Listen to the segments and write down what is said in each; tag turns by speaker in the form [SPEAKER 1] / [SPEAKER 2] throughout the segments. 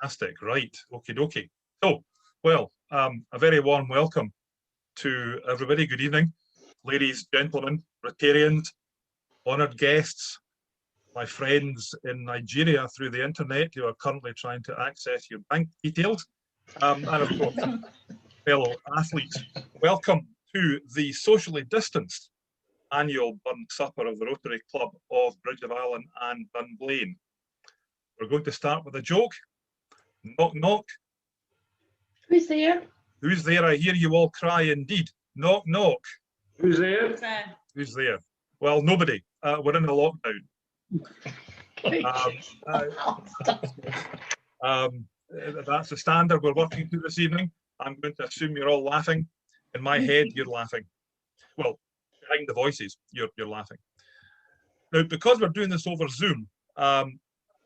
[SPEAKER 1] Fantastic, right, okie dokie. So, well, a very warm welcome to everybody. Good evening, ladies, gentlemen, Rotarians, honoured guests, my friends in Nigeria through the internet who are currently trying to access your bank details, and of course, fellow athletes. Welcome to the socially distanced annual Burn Supper of the Rotary Club of Bridge of Allan and Dunblane. We're going to start with a joke. Knock, knock.
[SPEAKER 2] Who's there?
[SPEAKER 1] Who's there? I hear you all cry indeed. Knock, knock.
[SPEAKER 3] Who's there?
[SPEAKER 1] Who's there? Well, nobody. We're in a lockdown. That's the standard we're working to this evening. I'm going to assume you're all laughing. In my head, you're laughing. Well, behind the voices, you're laughing. Now, because we're doing this over Zoom,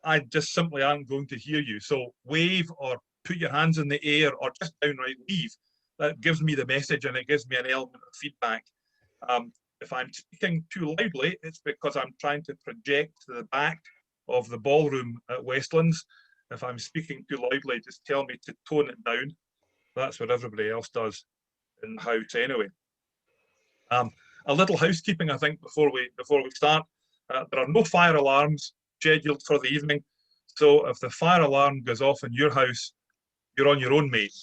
[SPEAKER 1] I just simply aren't going to hear you. So wave or put your hands in the air or just downright leave. That gives me the message and it gives me an element of feedback. If I'm speaking too loudly, it's because I'm trying to project to the back of the ballroom at Westlands. If I'm speaking too loudly, just tell me to tone it down. That's what everybody else does in the house anyway. A little housekeeping, I think, before we start. There are no fire alarms scheduled for the evening. So if the fire alarm goes off in your house, you're on your own, mate.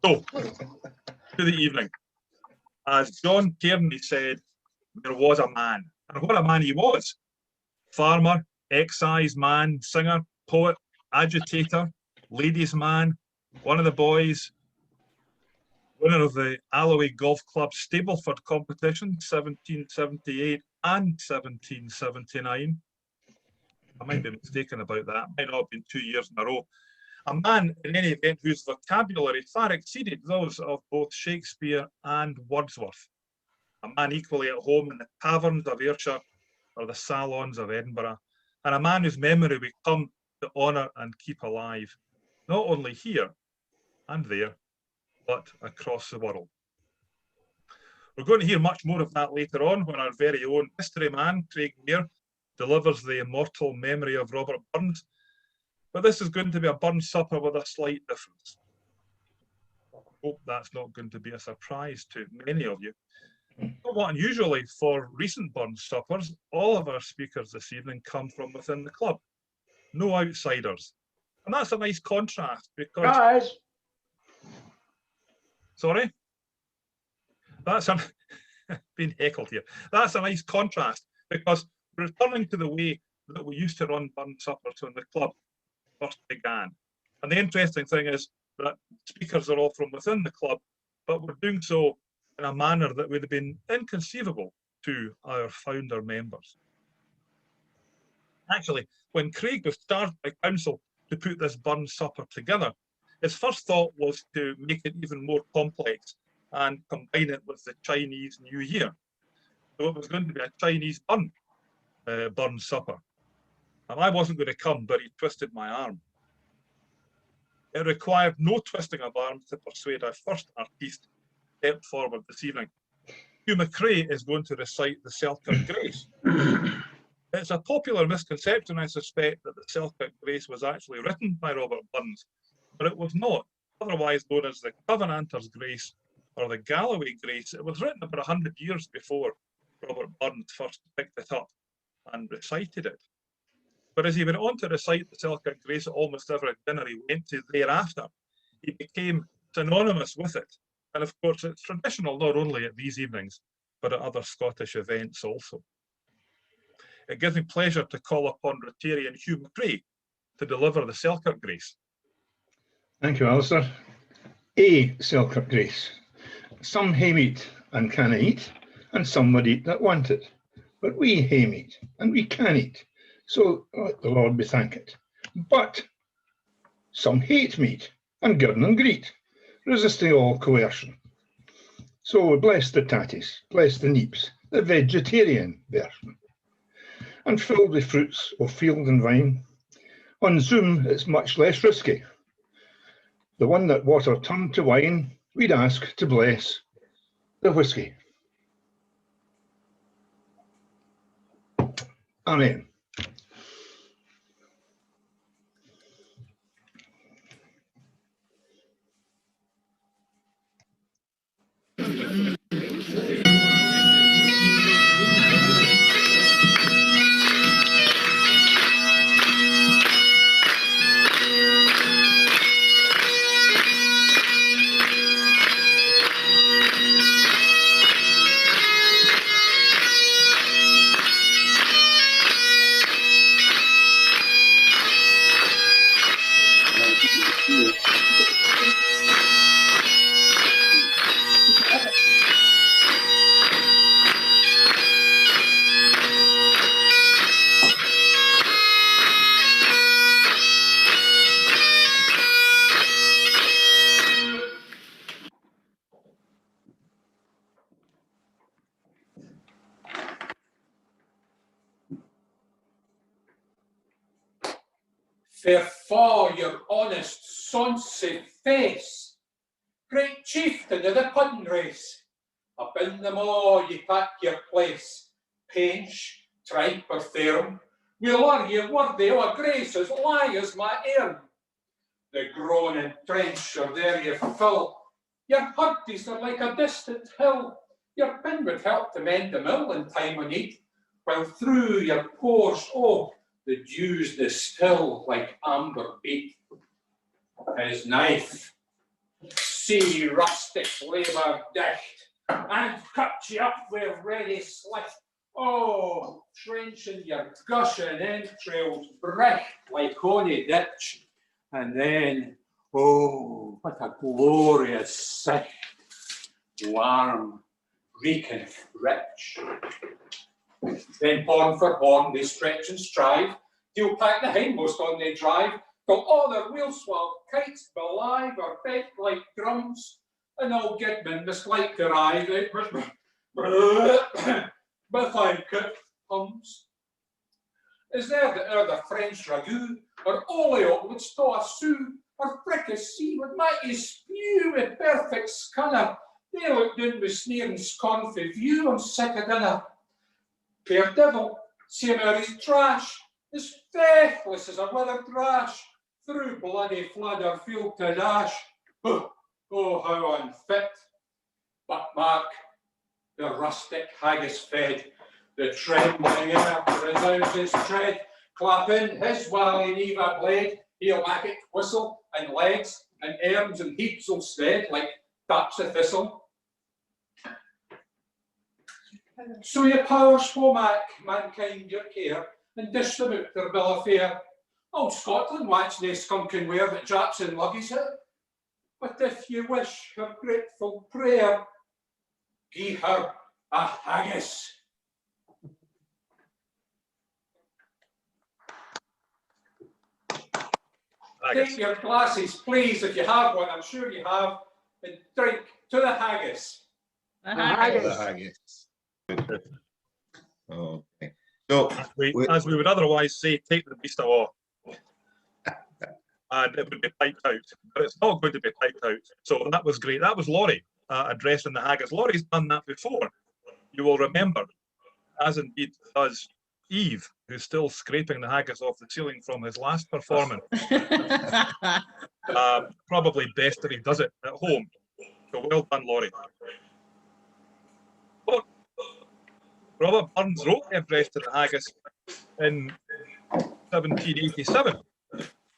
[SPEAKER 1] So, to the evening. As John Kearney said, there was a man. And what a man he was. Farmer, excise man, singer, poet, agitator, ladies' man, one of the boys, winner of the Alloway Golf Club Stableford competition, 1778 and 1779. I might be mistaken about that. Might not have been 2 years in a row. A man, in any event, whose vocabulary far exceeded those of both Shakespeare and Wordsworth. A man equally at home in the taverns of Ayrshire or the salons of Edinburgh. And a man whose memory we come to honour and keep alive, not only here and there, but across the world. We're going to hear much more of that later on when our very own history man, Craig Mair, delivers the immortal memory of Robert Burns. But this is going to be a Burns supper with a slight difference. I hope that's not going to be a surprise to many of you. Somewhat unusually for recent Burns suppers, all of our speakers this evening come from within the club. No outsiders. And that's a nice contrast because...
[SPEAKER 3] Guys!
[SPEAKER 1] Sorry? That's being heckled here. That's a nice contrast because we're returning to the way that we used to run Burns suppers when the club first began. And the interesting thing is that speakers are all from within the club, but we're doing so in a manner that would have been inconceivable to our founder members. Actually, when Craig was charged by council to put this Burns supper together, his first thought was to make it even more complex and combine it with the Chinese New Year. So it was going to be a Chinese Burns supper. And I wasn't going to come, but he twisted my arm. It required no twisting of arms to persuade our first artiste stepped forward this evening. Hugh McCrae is going to recite the Selkirk Grace. It's a popular misconception, I suspect, that the Selkirk Grace was actually written by Robert Burns, but it was not, otherwise known as the Covenanter's Grace or the Galloway Grace. It was written about 100 years before Robert Burns first picked it up and recited it. But as he went on to recite the Selkirk Grace at almost every dinner he went to thereafter, he became synonymous with it. And of course, it's traditional not only at these evenings, but at other Scottish events also. It gives me pleasure to call upon Rotarian Hugh McCrae to deliver the Selkirk Grace.
[SPEAKER 4] Thank you, Alistair. A Selkirk Grace. Some hae meat and canna eat, and some would eat that want it. But we hae meat, and we can eat, so let the Lord be thanked. But some hate meat, and girn and greet, resisting all coercion. So bless the tatties, bless the neeps, the vegetarian version. And filled with fruits of field and vine. On Zoom, it's much less risky. The one that water turned to wine, we'd ask to bless the whisky. Amen.
[SPEAKER 3] Fair fa your honest, sonsy face, great chieftain of the pudding race, up in them all ye pack your place, Painch, tripe or thairm, we'll are ye worthy o' a grace as lang as my airm. The groaning trench or there ye fill, your hurties are like a distant hill, your pin would help to mend the mill in time o' need, while through your pores, oh, the dews distill like amber beat. His knife, see rustic labour dicht, and cut ye up with ready slit. Oh, trenching your gushing entrails brecht like honey ditch. And then, oh, what a glorious sight, warm, reeking, rich. Then horn for horn they stretch and strive, till pack the hindmost on they drive, till all their wheel swell kites belive or bent like drums, and all Gidman mislike their eyes, but I could hums. Is there the French ragout, or olio would stow a sou, or fricassee would mighty spew with perfect scunner? They look down with sneer and scorn for view on sick of dinner. Fair devil, same o'er his trash, as faithless as a withered rash, through bloody flood or field to dash. Oh, how unfit! But mark, the rustic haggis fed, the trembling air resounds his tread, clap in his wally neva blade, he'll make it whistle and legs and arms and heaps will stead like taps of thistle. So your powers will make mankind your care and dish them out their bill of fare. Old Scotland wants nae skunking ware that Japs and luggies her. But if you wish her grateful prayer, gie her a haggis. Take your glasses, please, if you have one, I'm sure you have, and drink to the haggis.
[SPEAKER 2] Haggis.
[SPEAKER 5] Haggis. Okay. So
[SPEAKER 1] As we would otherwise say, take the beast away. And it would be piped out, but it's not going to be piped out. So that was great. That was Laurie addressing the haggis. Laurie's done that before. You will remember, as indeed does Eve, who's still scraping the haggis off the ceiling from his last performance. Probably best that he does it at home. So well done, Laurie. But Robert Burns wrote the address to the haggis in 1787.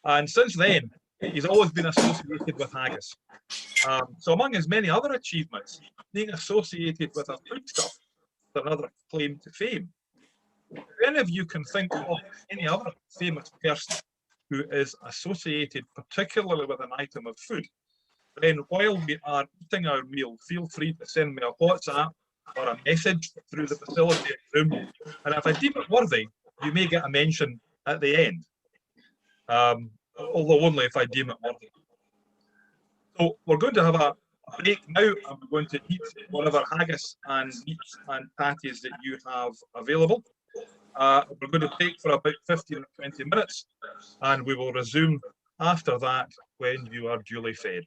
[SPEAKER 1] And since then, he's always been associated with haggis. So among his many other achievements, being associated with a foodstuff is another claim to fame. If any of you can think of any other famous person who is associated particularly with an item of food, then while we are eating our meal, feel free to send me a WhatsApp or a message through the facility room. And if I deem it worthy, you may get a mention at the end. Although only if I deem it worthy. So we're going to have a break now, and we're going to eat whatever haggis and meats and patties that you have available. We're going to take for about 15 or 20 minutes, and we will resume after that when you are duly fed.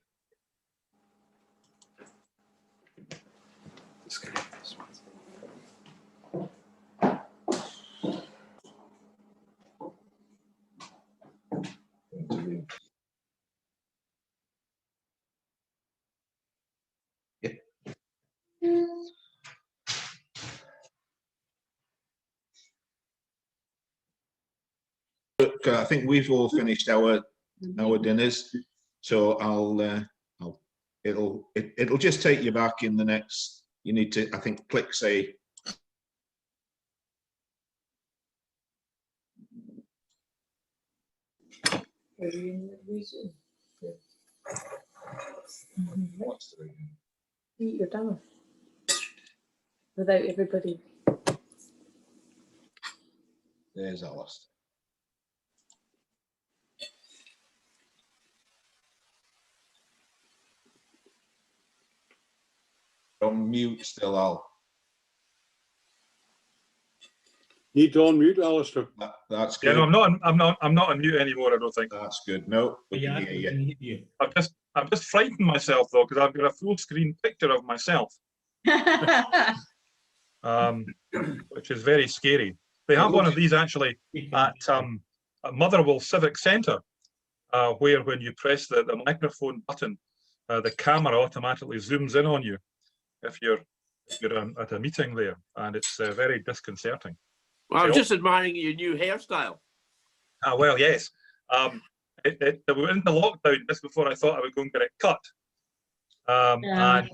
[SPEAKER 5] Look, I think we've all finished our dinners, so it'll just take you back in the next. You need to, I think, click say.
[SPEAKER 2] You're done. Without everybody.
[SPEAKER 5] There's Alistair. On mute still, Al.
[SPEAKER 6] Need to unmute, Alistair.
[SPEAKER 5] That's
[SPEAKER 1] Yeah,
[SPEAKER 5] good.
[SPEAKER 1] no, I'm not on mute anymore. I don't think.
[SPEAKER 5] That's good. No, we can hear you.
[SPEAKER 1] I've just frightened myself though, because I've got a full screen picture of myself, which is very scary. They have one of these actually at Motherwell Civic Centre, where when you press the microphone button, the camera automatically zooms in on you if you're at a meeting there, and it's very disconcerting.
[SPEAKER 7] Well, I was just admiring your new hairstyle.
[SPEAKER 1] Ah, well, yes. We were in the lockdown just before I thought I was going to get it cut. And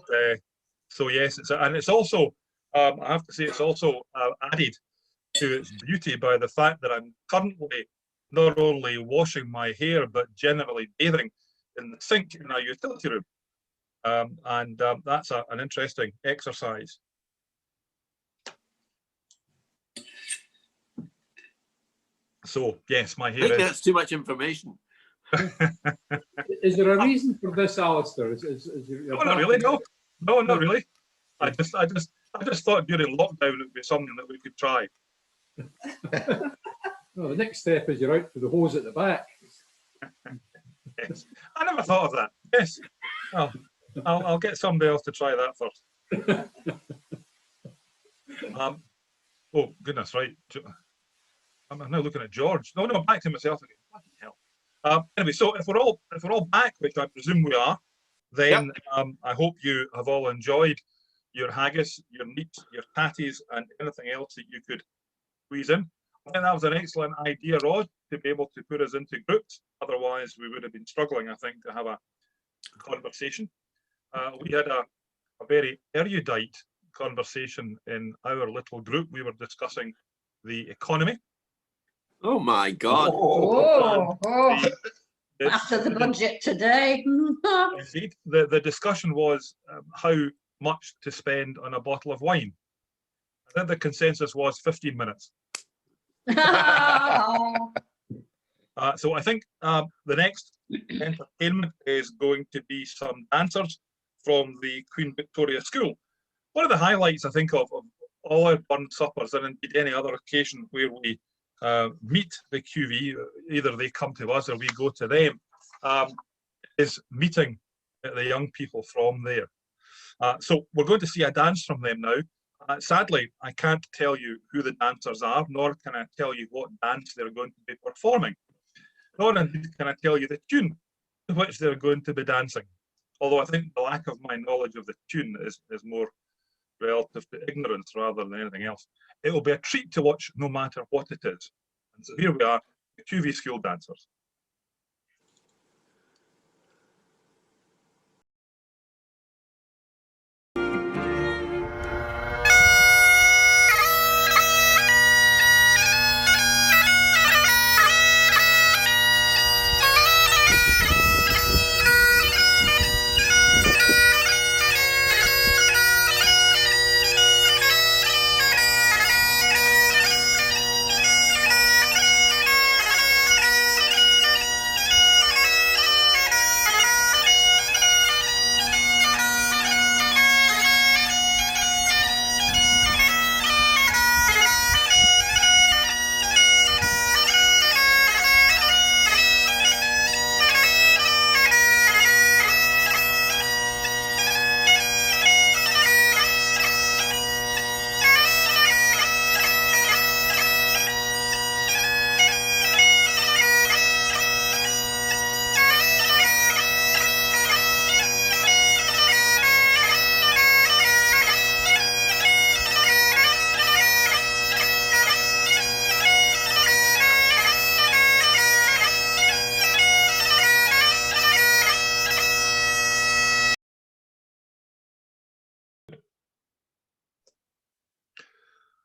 [SPEAKER 1] so, yes, it's also, I have to say, it's also added to its beauty by the fact that I'm currently not only washing my hair, but generally bathing in the sink in our utility room. That's an interesting exercise. So, yes, my
[SPEAKER 7] I
[SPEAKER 1] hair
[SPEAKER 7] think
[SPEAKER 1] is...
[SPEAKER 7] that's too much information.
[SPEAKER 3] Is there a reason for this, Alistair?
[SPEAKER 1] No, not really. No, not really. I just thought during lockdown it would be something that we could try.
[SPEAKER 3] No, the next step is you're out for the hose at the back.
[SPEAKER 1] Yes, I never thought of that. Yes, well, I'll get somebody else to try that first. Oh goodness, right. I'm now looking at George. No, back to myself again. Bloody hell. Anyway, so if we're all back, which I presume we are, then I hope you have all enjoyed your haggis, your meat, your tatties, and anything else that you could squeeze in. I think that was an excellent idea, Rod, to be able to put us into groups. Otherwise, we would have been struggling, I think, to have a conversation. We had a very erudite conversation in our little group. We were discussing the economy.
[SPEAKER 7] Oh my God.
[SPEAKER 2] After the budget today.
[SPEAKER 1] Indeed, the discussion was how much to spend on a bottle of wine. I think the consensus was 15 minutes. So I think the next entertainment is going to be some dancers from the Queen Victoria School. One of the highlights, I think, of all our burn suppers, and indeed any other occasion where we meet the QV, either they come to us or we go to them, is meeting the young people from there. So we're going to see a dance from them now. Sadly, I can't tell you who the dancers are, nor can I tell you what dance they're going to be performing, nor indeed can I tell you the tune to which they're going to be dancing. Although I think the lack of my knowledge of the tune is more relative to ignorance rather than anything else. It will be a treat to watch no matter what it is. And so here we are, the QV School dancers.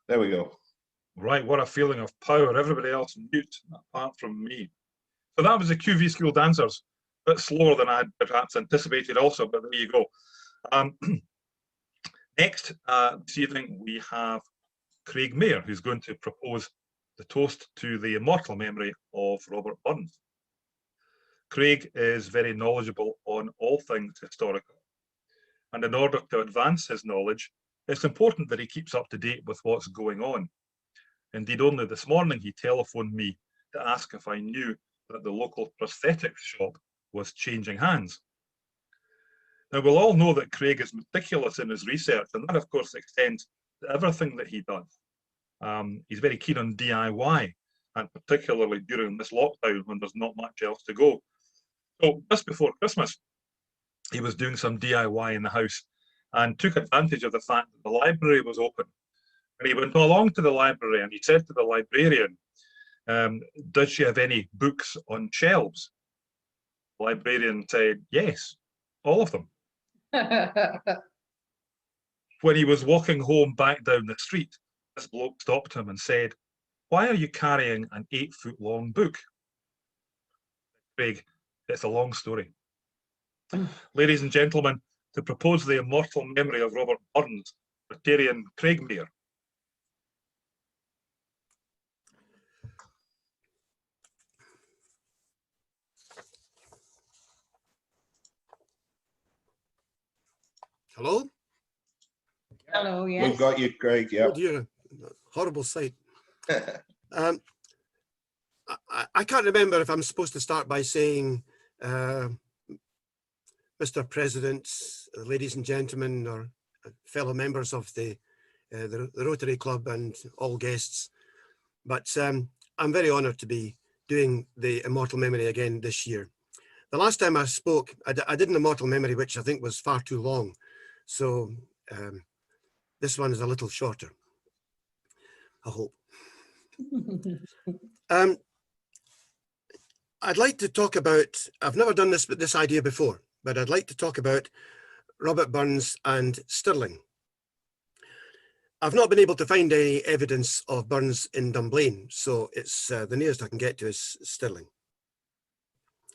[SPEAKER 5] There we go.
[SPEAKER 1] Right, what a feeling of power. Everybody else mute apart from me. So that was the QV School dancers. bit slower than I had perhaps anticipated also, but there you go. Next, this evening, we have Craig Mayer, who's going to propose the toast to the immortal memory of Robert Burns. Craig is very knowledgeable on all things historical, and in order to advance his knowledge, it's important that he keeps up to date with what's going on. Indeed, only this morning he telephoned me to ask if I knew that the local prosthetics shop was changing hands. Now, we'll all know that Craig is meticulous in his research, and that, of course, extends to everything that he does. He's very keen on DIY, and particularly during this lockdown when there's not much else to go. So just before Christmas, he was doing some DIY in the house and took advantage of the fact that the library was open. And he went along to the library and he said to the librarian, does she have any books on shelves? The librarian said, yes, all of them. When he was walking home back down the street, this bloke stopped him and said, why are you carrying an 8-foot-long book? Craig, it's a long story. Ladies and gentlemen, to propose the immortal memory of Robert Burns, Rotarian Craig Mayer.
[SPEAKER 8] Hello?
[SPEAKER 2] Hello, yes.
[SPEAKER 5] We've got you, Craig, yeah.
[SPEAKER 8] Oh dear, horrible sight. I can't remember if I'm supposed to start by saying, Mr. President, ladies and gentlemen, or fellow members of the Rotary Club and all guests, but I'm very honoured to be doing the Immortal Memory again this year. The last time I spoke, I did an Immortal Memory, which I think was far too long. So this one is a little shorter, I hope. I'd like to talk about, I've never done this idea before, but I'd like to talk about Robert Burns and Stirling. I've not been able to find any evidence of Burns in Dunblane, so it's the nearest I can get to is Stirling.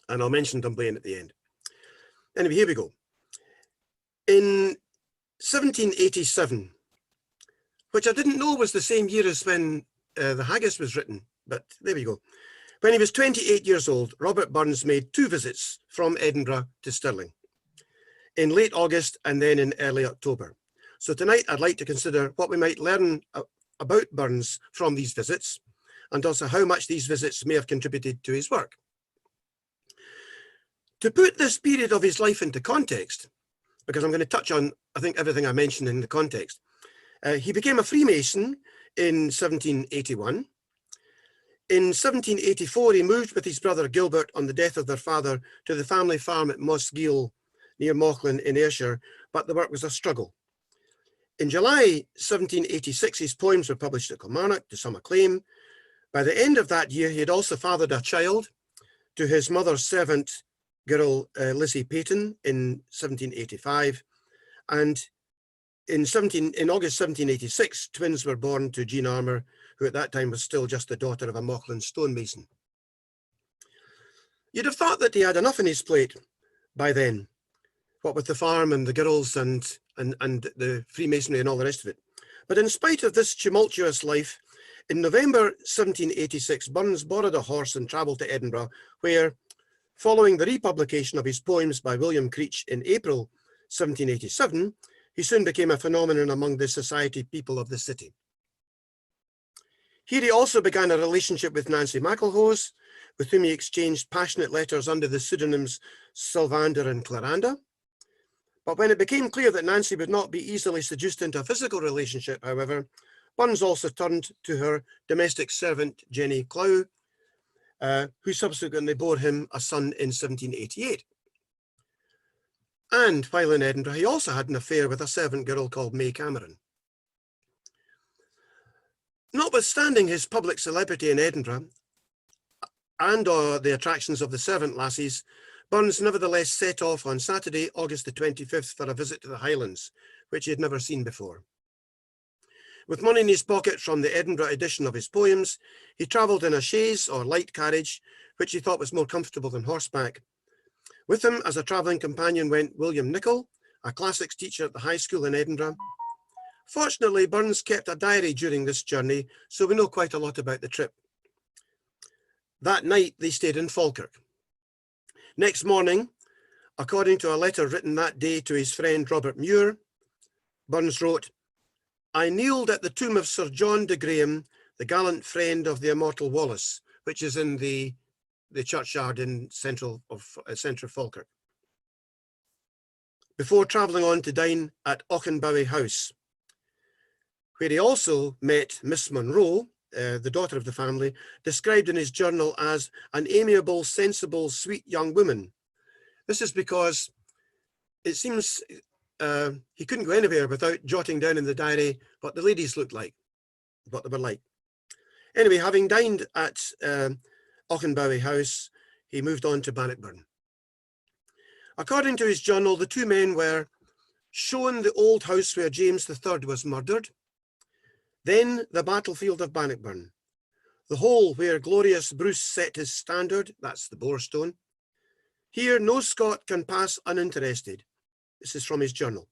[SPEAKER 8] And I'll mention Dunblane at the end. Anyway, here we go. In 1787, which I didn't know was the same year as when the Haggis was written, but there we go. When he was 28 years old, Robert Burns made 2 visits from Edinburgh to Stirling in late August and then in early October. So tonight I'd like to consider what we might learn about Burns from these visits and also how much these visits may have contributed to his work. To put this period of his life into context, because I'm going to touch on, I think, everything I mentioned in the context, he became a Freemason in 1781. In 1784, he moved with his brother Gilbert on the death of their father to the family farm at Mossgiel near Mauchline in Ayrshire, but the work was a struggle. In July 1786, his poems were published at Kilmarnock to some acclaim. By the end of that year, he had also fathered a child to his mother's servant girl, Lizzie Peyton, in 1785. And in August 1786, twins were born to Jean Armour, who at that time was still just the daughter of a Mauchline stonemason. You'd have thought that he had enough on his plate by then, what with the farm and the girls and the Freemasonry and all the rest of it. But in spite of this tumultuous life, in November 1786, Burns borrowed a horse and travelled to Edinburgh, where, following the republication of his poems by William Creech in April 1787, he soon became a phenomenon among the society people of the city. Here he also began a relationship with Nancy McElhose, with whom he exchanged passionate letters under the pseudonyms Sylvander and Claranda. But when it became clear that Nancy would not be easily seduced into a physical relationship, however, Burns also turned to her domestic servant, Jenny Clow, who subsequently bore him a son in 1788. And while in Edinburgh, he also had an affair with a servant girl called May Cameron. Notwithstanding his public celebrity in Edinburgh and the attractions of the servant lassies, Burns nevertheless set off on Saturday, August the 25th, for a visit to the Highlands, which he had never seen before. With money in his pocket from the Edinburgh edition of his poems, he travelled in a chaise or light carriage, which he thought was more comfortable than horseback. With him as a travelling companion went William Nicol, a classics teacher at the high school in Edinburgh. Fortunately, Burns kept a diary during this journey, so we know quite a lot about the trip. That night, they stayed in Falkirk. Next morning, according to a letter written that day to his friend Robert Muir, Burns wrote, "I kneeled at the tomb of Sir John de Graham, the gallant friend of the immortal Wallace," which is in the churchyard in central Falkirk, before travelling on to dine at Auchenbowie House, where he also met Miss Monroe, the daughter of the family, described in his journal as an amiable, sensible, sweet young woman. This is because it seems he couldn't go anywhere without jotting down in the diary what the ladies looked like, what they were like. Anyway, having dined at Auchenbowie House, he moved on to Bannockburn. According to his journal, the two men were shown the old house where James III was murdered, then the battlefield of Bannockburn, the hole where glorious Bruce set his standard, that's the Boarstone. Here no Scot can pass uninterested. This is from his journal.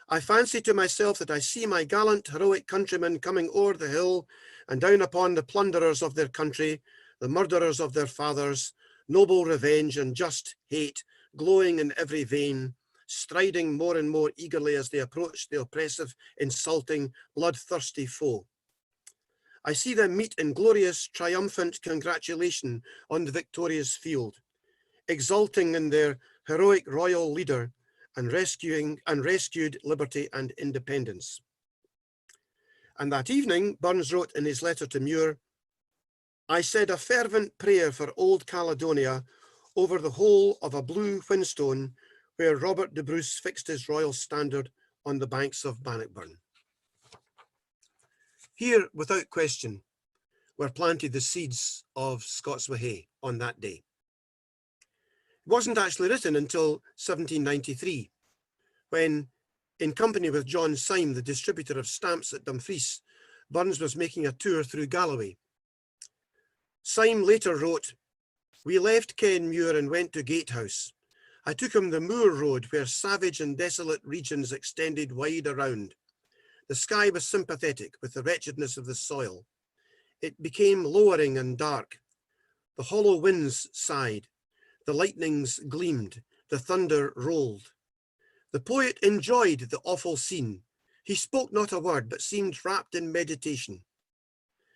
[SPEAKER 8] I fancy to myself that I see my gallant, heroic countrymen coming o'er the hill and down upon the plunderers of their country, the murderers of their fathers, noble revenge and just hate, glowing in every vein, striding more and more eagerly as they approach the oppressive, insulting, bloodthirsty foe. I see them meet in glorious, triumphant congratulation on the victorious field, exulting in their heroic royal leader and rescued liberty and independence. And that evening, Burns wrote in his letter to Muir, I said a fervent prayer for old Caledonia over the whole of a blue whinstone where Robert de Bruce fixed his royal standard on the banks of Bannockburn. Here, without question, were planted the seeds of Scots Whay on that day. It wasn't actually written until 1793, when, in company with John Syme, the distributor of stamps at Dumfries, Burns was making a tour through Galloway. Syme later wrote, we left Kenmure and went to Gatehouse. I took him the moor road where savage and desolate regions extended wide around. The sky was sympathetic with the wretchedness of the soil. It became lowering and dark. The hollow winds sighed. The lightnings gleamed. The thunder rolled. The poet enjoyed the awful scene. He spoke not a word, but seemed wrapped in meditation.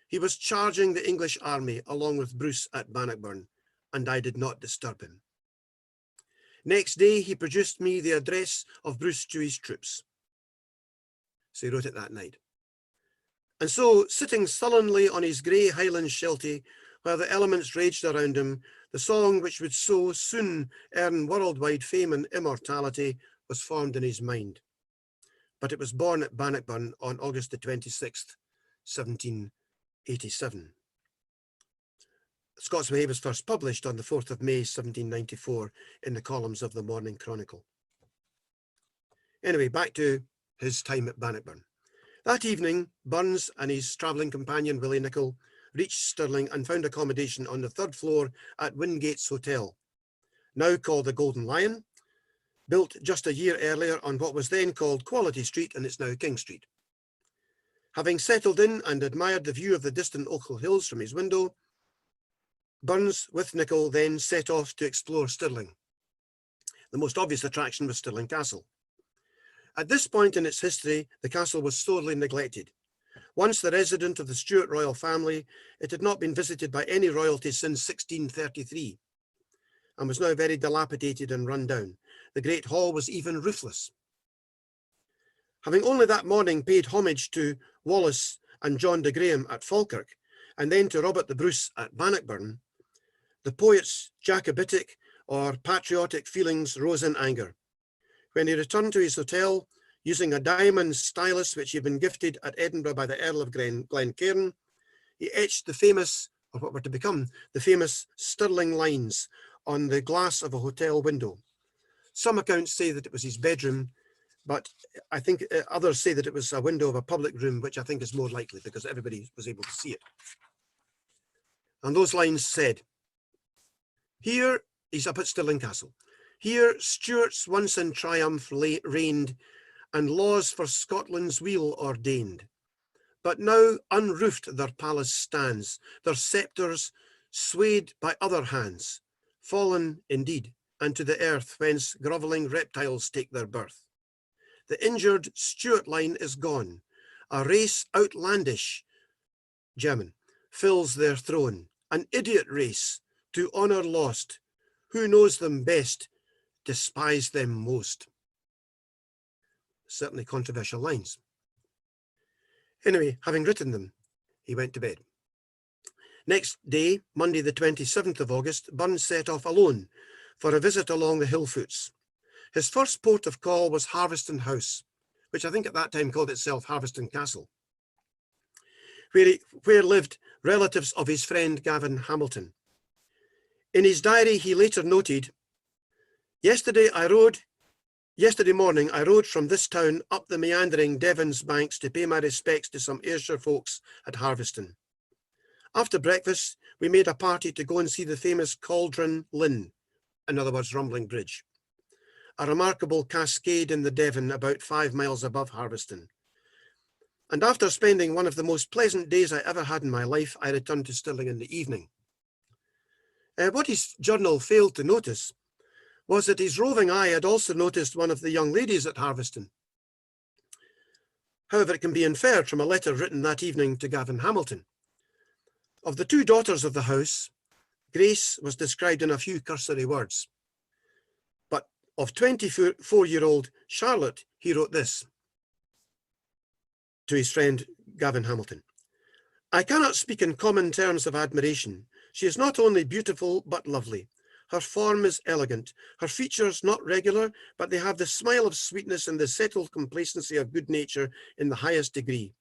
[SPEAKER 8] He was charging the English army along with Bruce at Bannockburn, and I did not disturb him. Next day, he produced me the address of Bruce to his troops. So he wrote it that night. And so, sitting sullenly on his grey Highland shelty, while the elements raged around him, the song which would so soon earn worldwide fame and immortality was formed in his mind. But it was born at Bannockburn on August the 26th, 1787. Scots Whay was first published on the 4th of May, 1794, in the columns of the Morning Chronicle. Anyway, back to his time at Bannockburn. That evening, Burns and his travelling companion, Willie Nicol, reached Stirling and found accommodation on the 3rd floor at Wingate's Hotel, now called the Golden Lion, built just a year earlier on what was then called Quality Street, and it's now King Street. Having settled in and admired the view of the distant Ochil Hills from his window, Burns with Nicol then set off to explore Stirling. The most obvious attraction was Stirling Castle. At this point in its history, the castle was sorely neglected. Once the resident of the Stuart royal family, it had not been visited by any royalty since 1633 and was now very dilapidated and run down. The Great Hall was even roofless. Having only that morning paid homage to Wallace and John de Graham at Falkirk, and then to Robert the Bruce at Bannockburn, the poet's Jacobitic or patriotic feelings rose in anger. When he returned to his hotel, using a diamond stylus which he had been gifted at Edinburgh by the Earl of Glencairn, he etched the famous, or what were to become, the famous Stirling lines on the glass of a hotel window. Some accounts say that it was his bedroom, but I think others say that it was a window of a public room, which I think is more likely because everybody was able to see it. And those lines said, here, he's up at Stirling Castle. Here Stuarts once in triumph reigned, and laws for Scotland's weal ordained. But now unroofed their palace stands, their sceptres swayed by other hands, fallen indeed, and to the earth whence grovelling reptiles take their birth. The injured Stuart line is gone, a race outlandish, German, fills their throne, an idiot race, to honour lost. Who knows them best, despise them most. Certainly controversial lines. Anyway, having written them, he went to bed. Next day, Monday the 27th of August, Burns set off alone for a visit along the Hillfoots. His first port of call was Harveston House, which I think at that time called itself Harveston Castle, where lived relatives of his friend Gavin Hamilton. In his diary, he later noted, Yesterday morning, I rode from this town up the meandering Devon's banks to pay my respects to some Ayrshire folks at Harveston. After breakfast, we made a party to go and see the famous Cauldron Linn, in other words, Rumbling Bridge, a remarkable cascade in the Devon about 5 miles above Harveston. And after spending one of the most pleasant days I ever had in my life, I returned to Stirling in the evening. What his journal failed to notice was that his roving eye had also noticed one of the young ladies at Harveston. However, it can be inferred from a letter written that evening to Gavin Hamilton. Of the 2 daughters of the house, Grace was described in a few cursory words. But of 24-year-old Charlotte, he wrote this to his friend Gavin Hamilton. I cannot speak in common terms of admiration. She is not only beautiful, but lovely. Her form is elegant, her features not regular, but they have the smile of sweetness and the settled complacency of good nature in the highest degree.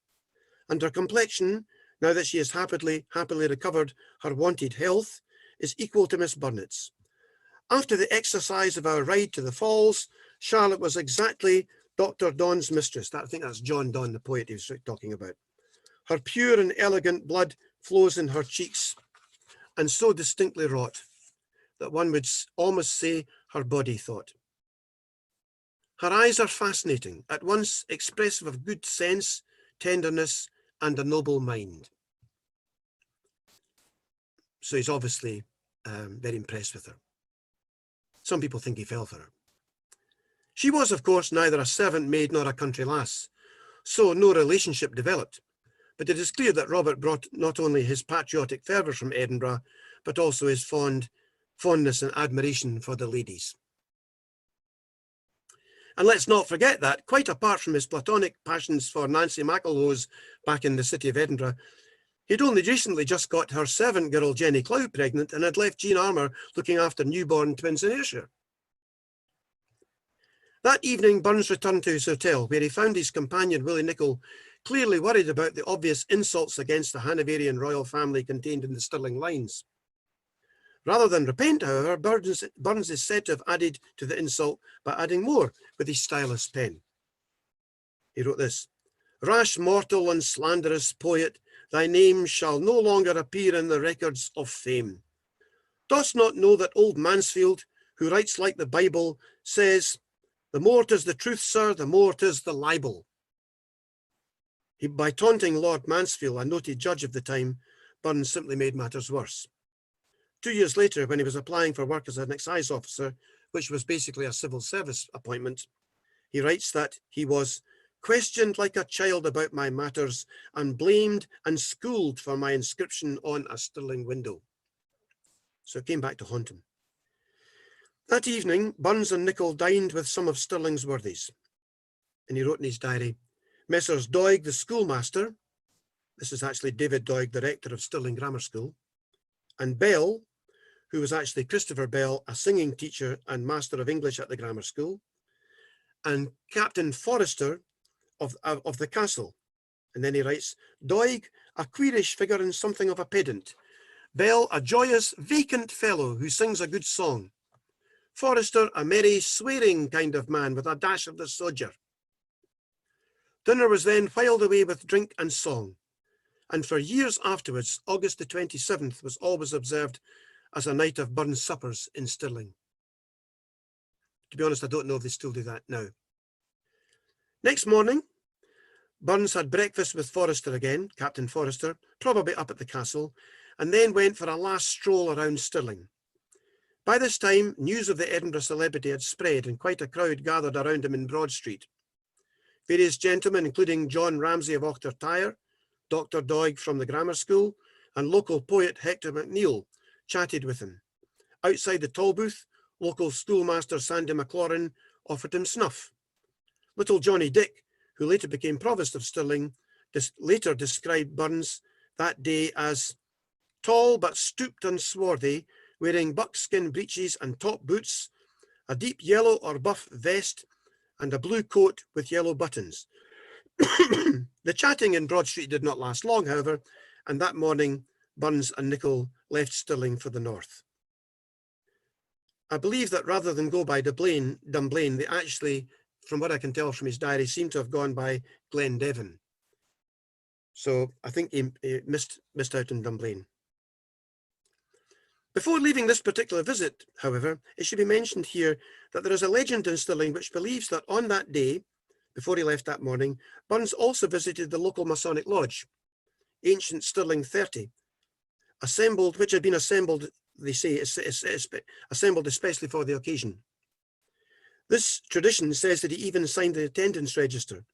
[SPEAKER 8] And her complexion, now that she has happily recovered her wonted health, is equal to Miss Burnet's. After the exercise of our ride to the falls, Charlotte was exactly Dr. Don's mistress. I think that's John Donne, the poet he was talking about. Her pure and elegant blood flows in her cheeks, and so distinctly wrought that one would almost say her body thought. Her eyes are fascinating, at once expressive of good sense, tenderness, and a noble mind. So he's obviously very impressed with her. Some people think he fell for her. She was, of course, neither a servant maid nor a country lass, so no relationship developed. But it is clear that Robert brought not only his patriotic fervour from Edinburgh, but also his fondness and admiration for the ladies. And let's not forget that, quite apart from his platonic passions for Nancy McElhose back in the city of Edinburgh, he'd only recently just got her servant girl Jenny Clow pregnant and had left Jean Armour looking after newborn twins in Ayrshire. That evening, Burns returned to his hotel, where he found his companion Willie Nicol clearly worried about the obvious insults against the Hanoverian royal family contained in the Stirling lines. Rather than repent, however, Burns is said to have added to the insult by adding more with his stylus pen. He wrote this: "Rash mortal and slanderous poet, thy name shall no longer appear in the records of fame. Dost not know that old Mansfield, who writes like the Bible, says, the more 'tis the truth, sir, the more 'tis the libel." By taunting Lord Mansfield, a noted judge of the time, Burns simply made matters worse. 2 years later, when he was applying for work as an excise officer, which was basically a civil service appointment, he writes that he was questioned like a child about my matters and blamed and schooled for my inscription on a Stirling window. So it came back to haunt him. That evening, Burns and Nicol dined with some of Stirling's worthies. And he wrote in his diary, Messrs. Doig, the schoolmaster, this is actually David Doig, the rector of Stirling Grammar School, and Bell, who was actually Christopher Bell, a singing teacher and master of English at the grammar school, and Captain Forrester of the castle. And then he writes, Doig, a queerish figure and something of a pedant. Bell, a joyous, vacant fellow who sings a good song. Forrester, a merry, swearing kind of man with a dash of the soger. Dinner was then whiled away with drink and song. And for years afterwards, August the 27th was always observed as a night of Burns suppers in Stirling. to be honest, I don't know if they still do that now. Next morning, Burns had breakfast with Forrester again, Captain Forrester, probably up at the castle, and then went for a last stroll around Stirling. By this time, news of the Edinburgh celebrity had spread and quite a crowd gathered around him in Broad Street. Various gentlemen, including John Ramsay of Auchtertyre, Dr. Doig from the grammar school, and local poet Hector MacNeill, chatted with him. Outside the Tolbooth, local schoolmaster Sandy McLaurin offered him snuff. Little Johnny Dick, who later became Provost of Stirling, later described Burns that day as tall but stooped and swarthy, wearing buckskin breeches and top boots, a deep yellow or buff vest, and a blue coat with yellow buttons. The chatting in Broad Street did not last long, however, and that morning Burns and Nicholl left Stirling for the north. I believe that rather than go by Dunblane, they actually, from what I can tell from his diary, seem to have gone by Glendevon. So I think he missed out on Dunblane. Before leaving this particular visit, however, it should be mentioned here that there is a legend in Stirling which believes that on that day, before he left that morning, Burns also visited the local Masonic Lodge, ancient Stirling 30, which had been assembled, they say, assembled especially for the occasion. This tradition says that he even signed the attendance register,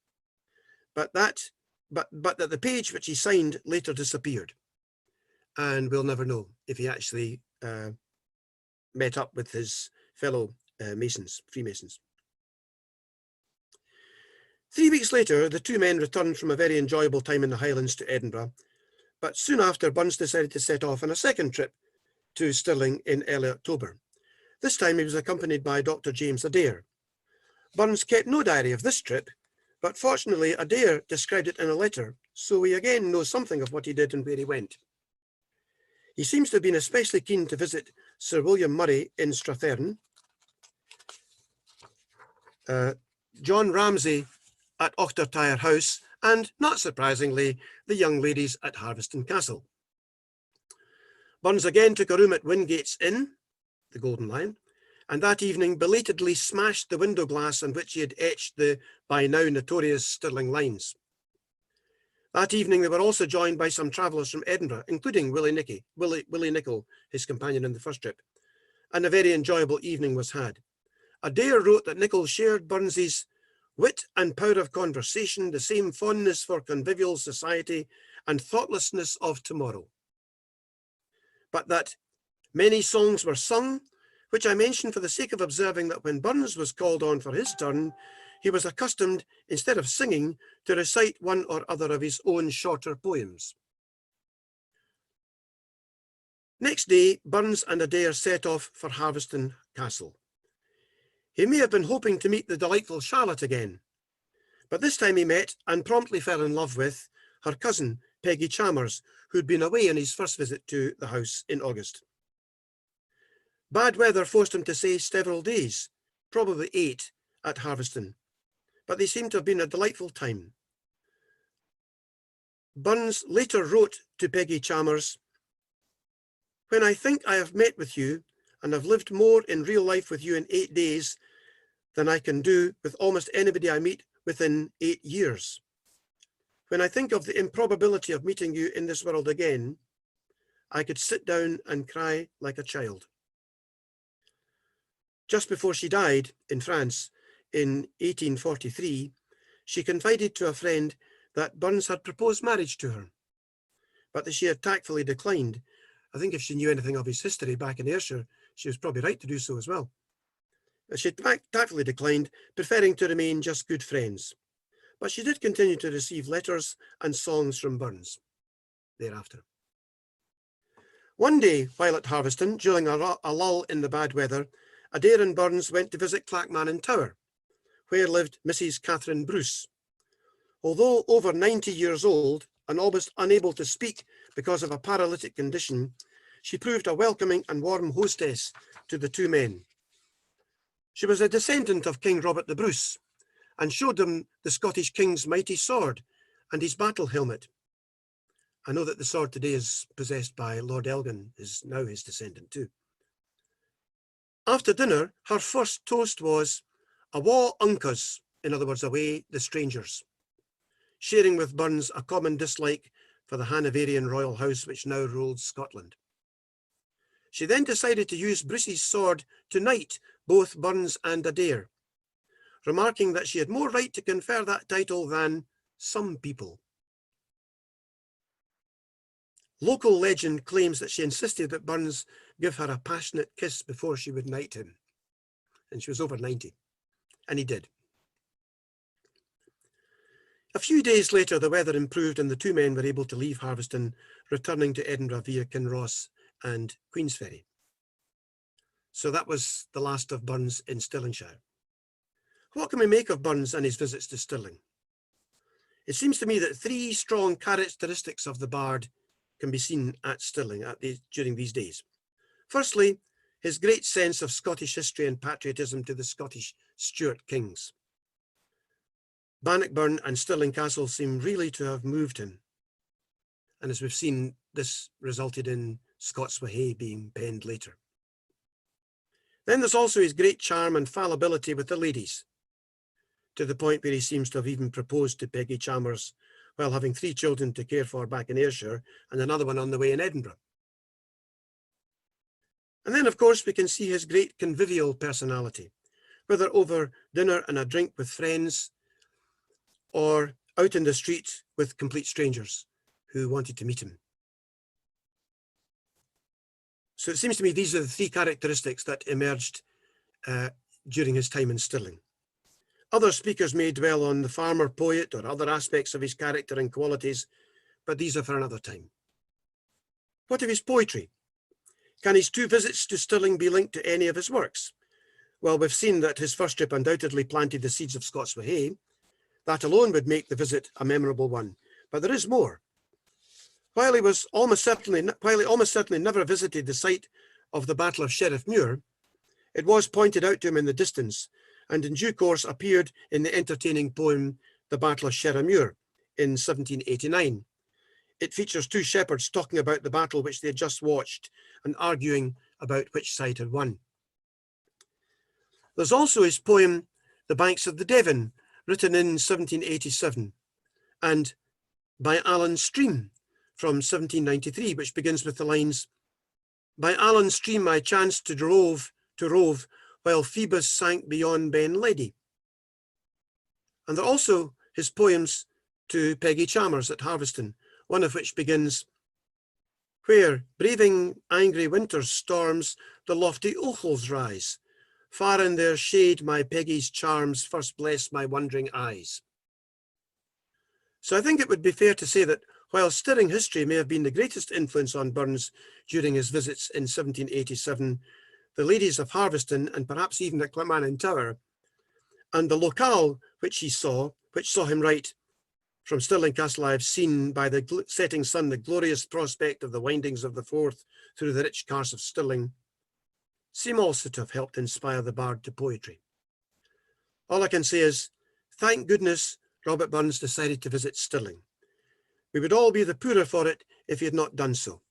[SPEAKER 8] but that the page which he signed later disappeared, and we'll never know if he actually met up with his fellow Freemasons. 3 weeks later, the two men returned from a very enjoyable time in the Highlands to Edinburgh, but soon after, Burns decided to set off on a second trip to Stirling in early October. This time he was accompanied by Dr. James Adair. Burns kept no diary of this trip, but fortunately Adair described it in a letter, so we again know something of what he did and where he went. He seems to have been especially keen to visit Sir William Murray in Strathearn, John Ramsay at Auchtertyre House, and, not surprisingly, the young ladies at Harveston Castle. Burns again took a room at Wingate's Inn, the Golden Lion, and that evening belatedly smashed the window glass on which he had etched the by now notorious Stirling lines. That evening they were also joined by some travellers from Edinburgh, including Willie Nicholl, his companion in the first trip, and a very enjoyable evening was had. Adair wrote that Nicholl shared Burns's wit and power of conversation, the same fondness for convivial society and thoughtlessness of tomorrow. But that many songs were sung, which I mention for the sake of observing that when Burns was called on for his turn, he was accustomed, instead of singing, to recite one or other of his own shorter poems. Next day, Burns and Adair set off for Harveston Castle. He may have been hoping to meet the delightful Charlotte again, but this time he met and promptly fell in love with her cousin, Peggy Chalmers, who'd been away on his first visit to the house in August. Bad weather forced him to stay several days, probably 8, at Harveston, but they seem to have been a delightful time. Burns later wrote to Peggy Chalmers, "When I think I have met with you and have lived more in real life with you in 8 days than I can do with almost anybody I meet within 8 years. When I think of the improbability of meeting you in this world again, I could sit down and cry like a child." Just before she died in France in 1843, she confided to a friend that Burns had proposed marriage to her, but that she had tactfully declined. I think if she knew anything of his history back in Ayrshire, she was probably right to do so as well. She tactfully declined, preferring to remain just good friends. But she did continue to receive letters and songs from Burns thereafter. One day, while at Harveston, during a lull in the bad weather, Adair and Burns went to visit Clackmannan Tower, where lived Mrs. Catherine Bruce. Although over 90 years old and almost unable to speak because of a paralytic condition, she proved a welcoming and warm hostess to the two men. She was a descendant of King Robert the Bruce and showed them the Scottish King's mighty sword and his battle helmet. I know that the sword today is possessed by Lord Elgin, is now his descendant too. After dinner, her first toast was "Awa Uncas," in other words, away the strangers, sharing with Burns a common dislike for the Hanoverian royal house which now ruled Scotland. She then decided to use Bruce's sword to knight both Burns and Adair, remarking that she had more right to confer that title than some people. Local legend claims that she insisted that Burns give her a passionate kiss before she would knight him. And she was over 90, and he did. A few days later, the weather improved and the two men were able to leave Harveston, returning to Edinburgh via Kinross and Queensferry. So that was the last of Burns in Stirlingshire. What can we make of Burns and his visits to Stirling? It seems to me that three strong characteristics of the bard can be seen at Stirling during these days. Firstly, his great sense of Scottish history and patriotism to the Scottish Stuart kings. Bannockburn and Stirling Castle seem really to have moved him. And as we've seen, this resulted in Scots Wha Hae being penned later. Then there's also his great charm and fallibility with the ladies, to the point where he seems to have even proposed to Peggy Chalmers while having 3 children to care for back in Ayrshire and another one on the way in Edinburgh. And then, of course, we can see his great convivial personality, whether over dinner and a drink with friends or out in the street with complete strangers who wanted to meet him. So it seems to me these are the 3 characteristics that emerged during his time in Stirling. Other speakers may dwell on the farmer poet or other aspects of his character and qualities, but these are for another time. What of his poetry? Can his 2 visits to Stirling be linked to any of his works? Well, we've seen that his first trip undoubtedly planted the seeds of Scots Wha Hae. That alone would make the visit a memorable one, but there is more. While he almost certainly never visited the site of the Battle of Sheriffmuir, it was pointed out to him in the distance, and in due course appeared in the entertaining poem The Battle of Sheriffmuir in 1789. It features 2 shepherds talking about the battle which they had just watched and arguing about which side had won. There's also his poem The Banks of the Devon, written in 1787, and By Allan's Stream from 1793, which begins with the lines, "By Allan's stream I chanced to rove, while Phoebus sank beyond Ben Ledi." And there are also his poems to Peggy Chalmers at Harveston, one of which begins, "Where, braving angry winter's storms, the lofty ochels rise, far in their shade my Peggy's charms first bless my wondering eyes." So I think it would be fair to say that while Stirling history may have been the greatest influence on Burns during his visits in 1787, the ladies of Harveston, and perhaps even at Clackmannan Tower, and the locale which saw him write, "From Stirling Castle I have seen by the setting sun the glorious prospect of the windings of the Forth through the rich carse of Stirling," seem also to have helped inspire the bard to poetry. All I can say is, thank goodness Robert Burns decided to visit Stirling. We would all be the poorer for it if he had not done so.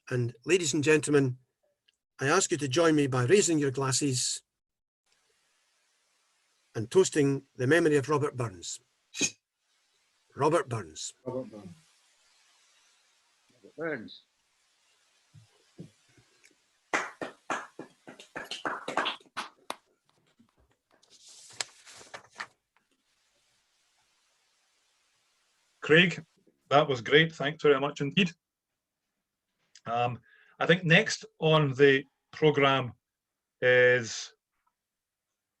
[SPEAKER 8] And ladies and gentlemen, I ask you to join me by raising your glasses and toasting the memory of Robert Burns. Robert Burns.
[SPEAKER 6] Robert Burns. Robert Burns.
[SPEAKER 1] Craig, that was great. Thanks very much indeed. I think next on the programme is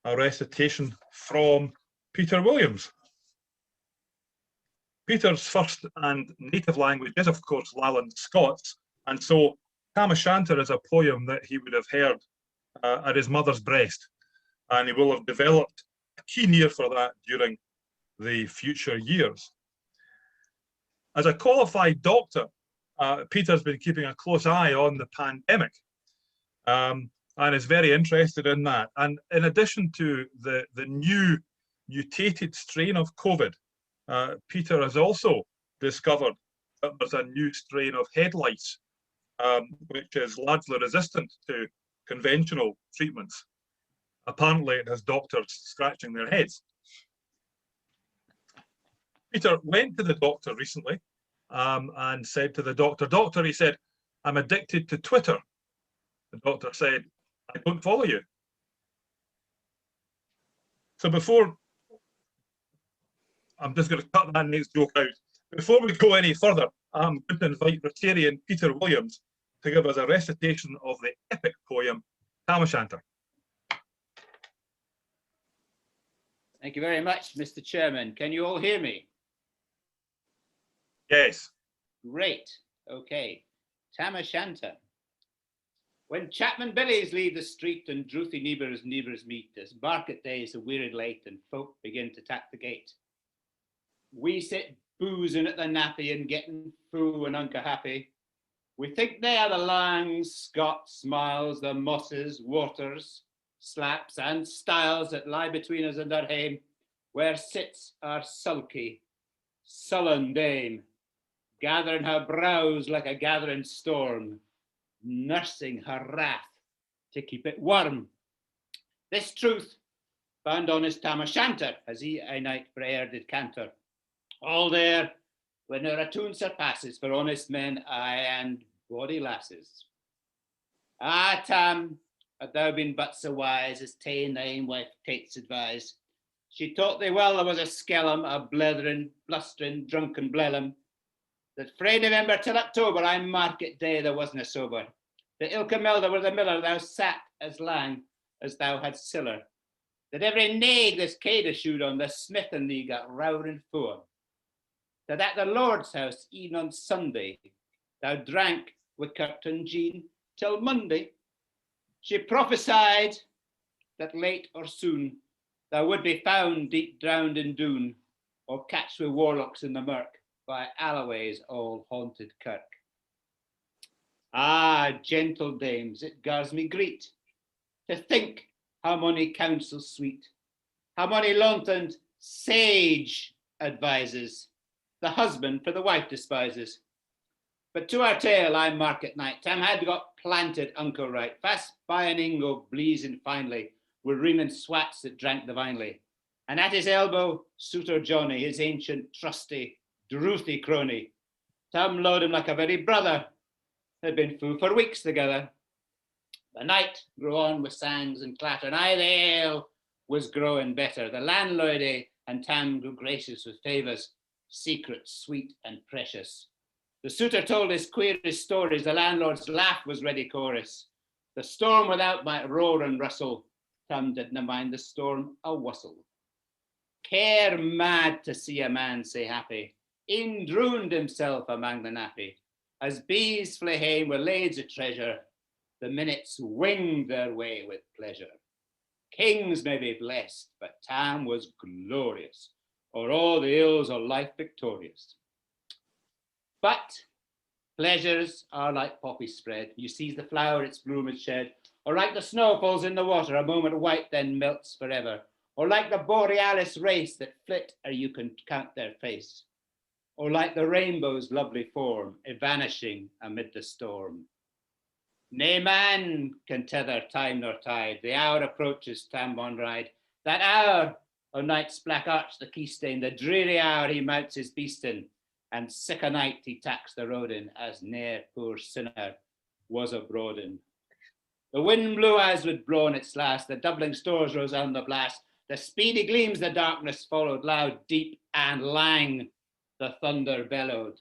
[SPEAKER 1] a recitation from Peter Williams. Peter's first and native language is, of course, Lowland Scots, and so Tam O'Shanter is a poem that he would have heard at his mother's breast, and he will have developed a keen ear for that during the future years. As a qualified doctor, Peter's been keeping a close eye on the pandemic and is very interested in that. And in addition to the new mutated strain of COVID, Peter has also discovered that there's a new strain of head lice, which is largely resistant to conventional treatments. Apparently, it has doctors scratching their heads. Peter went to the doctor recently and said to the doctor, "Doctor," he said, "I'm addicted to Twitter." The doctor said, "I don't follow you." So before, I'm just going to cut that next joke out. Before we go any further, I'm going to invite Rotarian Peter Williams to give us a recitation of the epic poem Tam O'Shanter.
[SPEAKER 6] Thank you very much, Mr. Chairman. Can you all hear me?
[SPEAKER 1] Yes.
[SPEAKER 6] Great. Okay. Tam O'Shanter. When Chapman Billies leave the street and drouthy neighbours meet, as market days are wearied late and folk begin to tap the gate, we sit boozing at the nappy and getting fou and unca happy. We think they are the Langs, Scots, Miles, the Mosses, Waters, Slaps and Styles that lie between us and our hame, where sits our sulky, sullen dame, gathering her brows like a gathering storm, nursing her wrath to keep it warm. This truth found honest Tam O'Shanter, as he a night for air did canter. All there, when her tune surpasses for honest men, aye, and bawdy lasses. Ah, Tam, had thou been but so wise as ta'en thy ain wife Tate's advise, she taught thee well there was a skellum, a blethering, blustering, drunken blellum, that frae November till October, I market day there wasna sober. The ilka milder were the miller, thou sat as lang as thou had siller. That every naig this cade shoed on, the smith and thee got rowering for. That at the Lord's house, even on Sunday, thou drank with Curtin Jean till Monday. She prophesied that late or soon thou would be found deep drowned in Doon, or catched with warlocks in the murk by Alloway's all haunted kirk. Ah, gentle dames, it gars me greet to think how many counsels sweet, how many lengthened sage advises the husband for the wife despises. But to our tale I mark at night, Tam had got planted uncle right, fast by an ingo bleezing finely, with reaming swats that drank divinely. And at his elbow, Suitor Johnny, his ancient, trusty, drouthy crony. Tam lo'ed him like a very brother, had been fou for weeks together. The night grew on with sangs and clatter, and aye the ale was growing better. The landlady and Tam grew gracious with favours, secrets sweet and precious. The suitor told his queerest stories, the landlord's laugh was ready chorus. The storm without might roar and rustle, Tam didna mind the storm a whistle. Care mad to see a man sae happy, in drooned himself among the nappy. As bees flee hame with lades of treasure, the minutes winged their way with pleasure. Kings may be blessed, but Tam was glorious, o'er all the ills of life victorious. But pleasures are like poppy spread. You seize the flower, its bloom is shed, or like the snow falls in the water, a moment white, then melts forever, or like the borealis race that flit ere you can count their face, or like the rainbow's lovely form, evanishing amid the storm. Nae man can tether time nor tide, the hour approaches Tam on ride, that hour o' night's black arch the keystane, the dreary hour he mounts his beastin', and sick a night he tacks the road in, as ne'er poor sinner was abroad in. The wind blew as would blown its last, the doubling stores rose on the blast, the speedy gleams the darkness followed, loud, deep, and lang the thunder bellowed.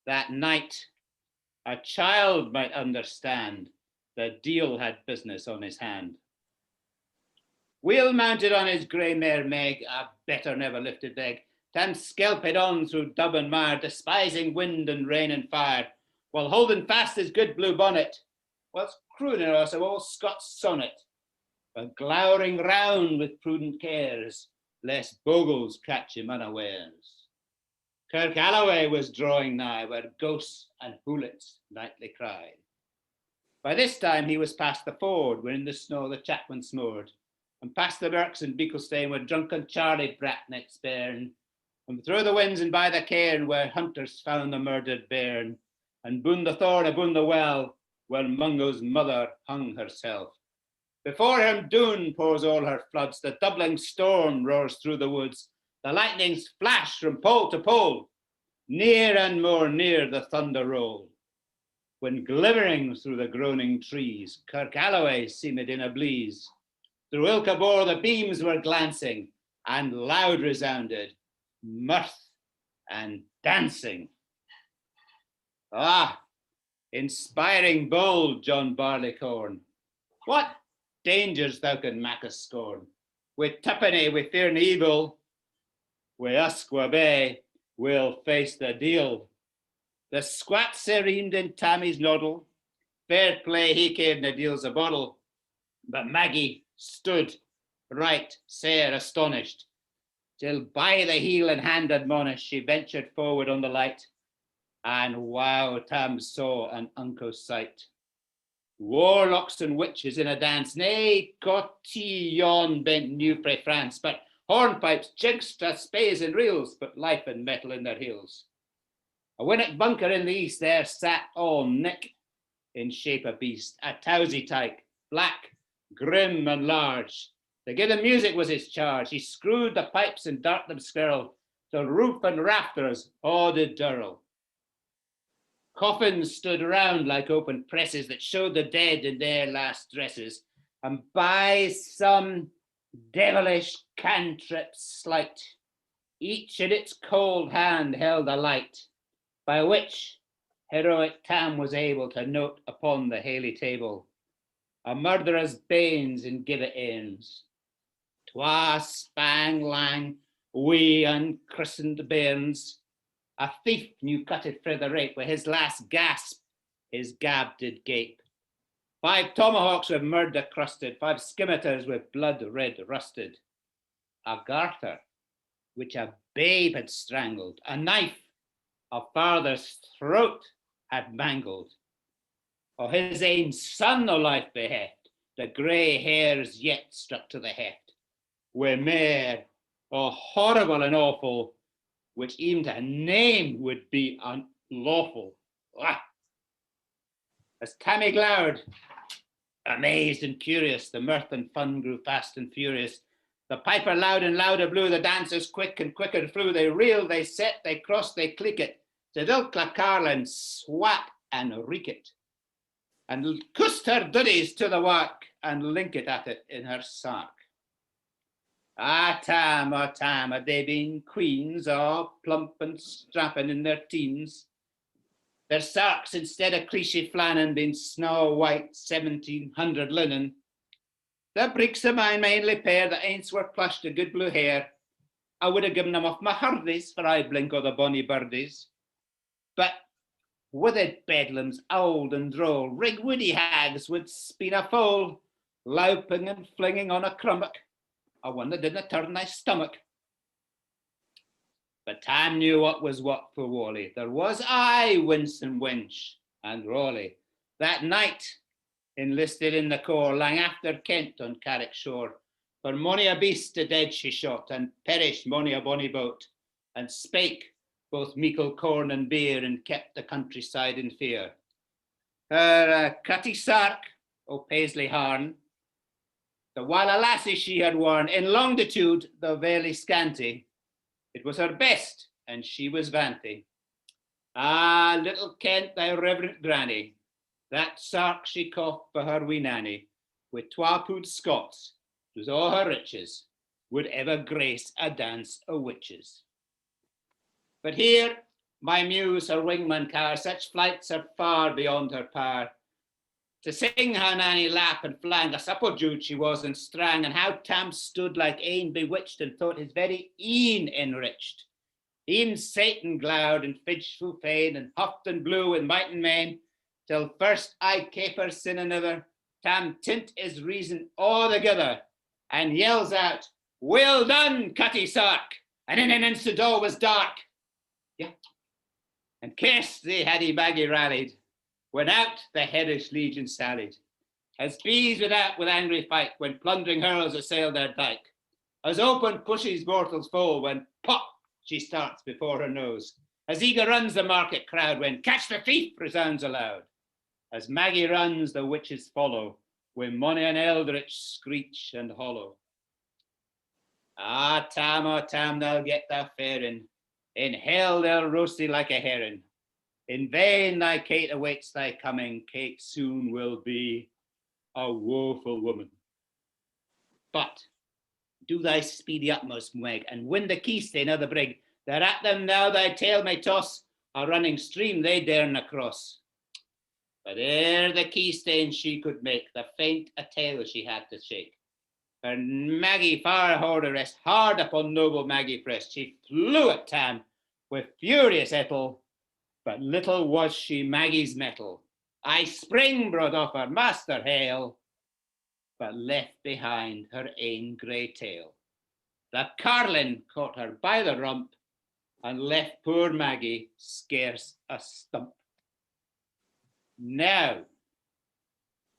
[SPEAKER 6] That night a child might understand, the deil had business on his hand. Wheel mounted on his grey mare Meg, a better never lifted leg, Tam skelped on through dub and mire, despising wind and rain and fire, while holding fast his good blue bonnet, whilst crooning us of old Scots sonnet, but glowering round with prudent cares, lest bogles catch him unawares. Kirk Alloway was drawing nigh, where ghosts and hoolits nightly cried. By this time he was past the ford, where in the snow the chapman snored, and past the Birks and Beaklestane, where drunken Charlie bratnets bairn, and through the winds and by the cairn, where hunters found the murdered bairn, and boon the thorn, aboon the well, when Mungo's mother hung herself. Before him Doon pours all her floods, the doubling storm roars through the woods, the lightnings flash from pole to pole, near and more near the thunder roll. When glimmering through the groaning trees, Kirk Alloway seemed in a bleeze. Through Ilkabor the beams were glancing, and loud resounded mirth and dancing. Ah, inspiring bold John Barleycorn, what dangers thou can mak us scorn. With Tuppenny we fear no evil, wi' Uskwa Bay we'll face the deal. The squat sereened in Tammy's noddle, fair play he cared na deals a bottle, but Maggie stood right sair astonished, till by the heel and hand admonished she ventured forward on the light, and wow, Tam saw an unco sight. Warlocks and witches in a dance, nay, cotillon bent new frae France, but hornpipes, jigs, spaes and reels, put life and metal in their heels. A winnock bunker in the east there sat all Nick, in shape a beast, a towsy tyke, black, grim and large. To give them music was his charge. He screwed the pipes and dart them skirl, till roof and rafters all did dirl. Coffins stood round like open presses that showed the dead in their last dresses, and by some devilish cantrip slight, each in its cold hand held a light, by which heroic Tam was able to note upon the haly table a murderer's banes in gibbet ends, twa spang lang, wee unchristened bairns. A thief new cutted frae the rape, with his last gasp his gab did gape. 5 tomahawks with murder crusted, 5 scimitars with blood red rusted. A garter which a babe had strangled, a knife a father's throat had mangled. O his ain son no life beheft, the grey hairs yet struck to the heft, wi' mair, horrible and awful, which even to name would be unlawful. Ah. As Tammy glowered, amazed and curious, the mirth and fun grew fast and furious. The piper loud and louder blew, the dancers quick and quicker flew. They reeled, they set, they crossed, they click it, to Ilkla Carlin swat and reek it, and cussed her duddies to the work, and link it at it in her sark. Ah, Tam, had they been queens, all plump and strapping in their teens? Their sarks, instead of cliche flannin, been snow white 1700 linen. The breeks of mine mainly pair that aince were plushed to good blue hair. I would have given them off my hardies for I blink o' the bonny birdies. But withered bedlams, old and droll, rig woody hags would spin a foal, louping and flinging on a crummock. I wonder didn't turn thy stomach. But Tam knew what was what for Wally. There was I, Winsome Winch, and Rawley. That night, enlisted in the corps, lang after Kent on Carrick shore. For mony a beast the dead she shot, and perished mony a bonny boat, and spake both meikle corn and beer, and kept the countryside in fear. Her cutty sark, o Paisley Harn, the while a lassie she had worn, in longitude, though very scanty, it was her best, and she was vanity. Ah, little Kent, thy reverent granny, that sark she coughed for her wee nanny, with 2 pood Scots, 'twas all her riches, would ever grace a dance o' witches. But here, my muse, her wingman car, such flights are far beyond her power. To sing her nanny lap and flang, a supple Jude she was and strang, and how Tam stood like ane bewitched, and thought his very een enriched. E'en Satan glowered and fidged full fain, and huffed and blew with might and main, till first I caper sin another, Tam tint his reason altogether, and yells out, "Well done, cutty sark!" And in an instant all was dark. Yeah. And curse thee had he Maggie rallied, when out the hellish legion sallied, as bees without with angry fight, when plundering hurls assail their dyke, as open pushes mortals foe, when pop she starts before her nose, as eager runs the market crowd, when catch the thief resounds aloud. As Maggie runs, the witches follow, with money and eldritch screech and hollow. Ah, Tam, they'll get thy faring. In hell they'll roast thee like a herring. In vain thy Kate awaits thy coming. Kate soon will be a woeful woman. But do thy speedy utmost, Meg, and win the keystane of the brig. That at them now thy tail may toss, a running stream they darena cross. But ere the keystane she could make, the faint a tail she had to shake. Her Maggie far hard the rest, hard upon noble Maggie pressed. She flew at Tam with furious ettle, but little was she Maggie's mettle. I spring brought off her master hail, but left behind her ain grey tail. The carlin caught her by the rump, and left poor Maggie scarce a stump. Now,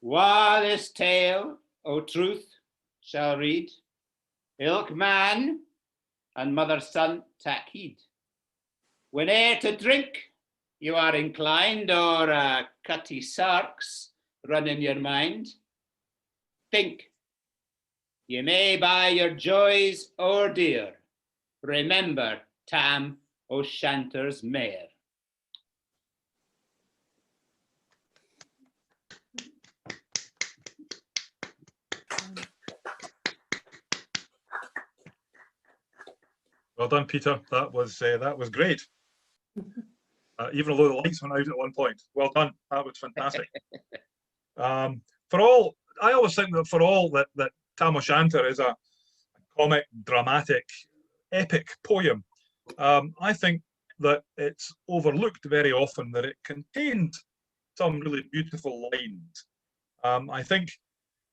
[SPEAKER 6] wha this tale, o truth, shall read, ilk man and mother's son tak heed. Whene'er to drink you are inclined, or cutty sarks run in your mind, think ye may buy your joys o'er dear. Remember Tam O'Shanter's mare.
[SPEAKER 1] Well done, Peter. That was great. Even though the lights went out at one point. Well done. That was fantastic. I always think that for all that Tam O'Shanter is a comic, dramatic, epic poem, I think that it's overlooked very often that it contained some really beautiful lines. I think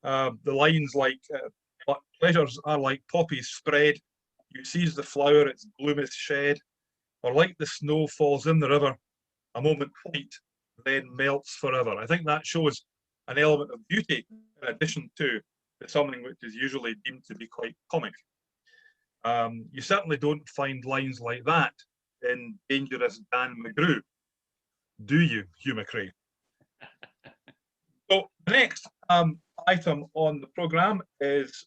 [SPEAKER 1] the lines like, "But pleasures are like poppies spread, you seize the flower, its bloom is shed, or like the snow falls in the river, a moment white, then melts forever." I think that shows an element of beauty in addition to something which is usually deemed to be quite comic. You certainly don't find lines like that in Dangerous Dan McGrew, do you, Hugh McRae? So the next item on the programme is,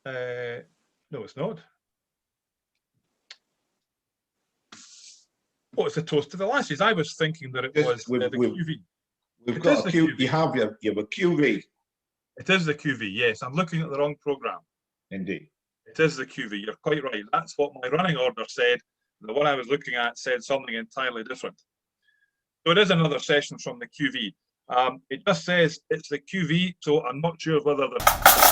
[SPEAKER 1] no, it's not. Oh, it's a toast to the lassies. I was thinking that it was the QV.
[SPEAKER 5] We've got a Q. You have a QV.
[SPEAKER 1] It is the QV, yes. I'm looking at the wrong programme.
[SPEAKER 5] Indeed.
[SPEAKER 1] It is the QV. You're quite right. That's what my running order said. The one I was looking at said something entirely different. So it is another session from the QV. It just says it's the QV, so I'm not sure whether the...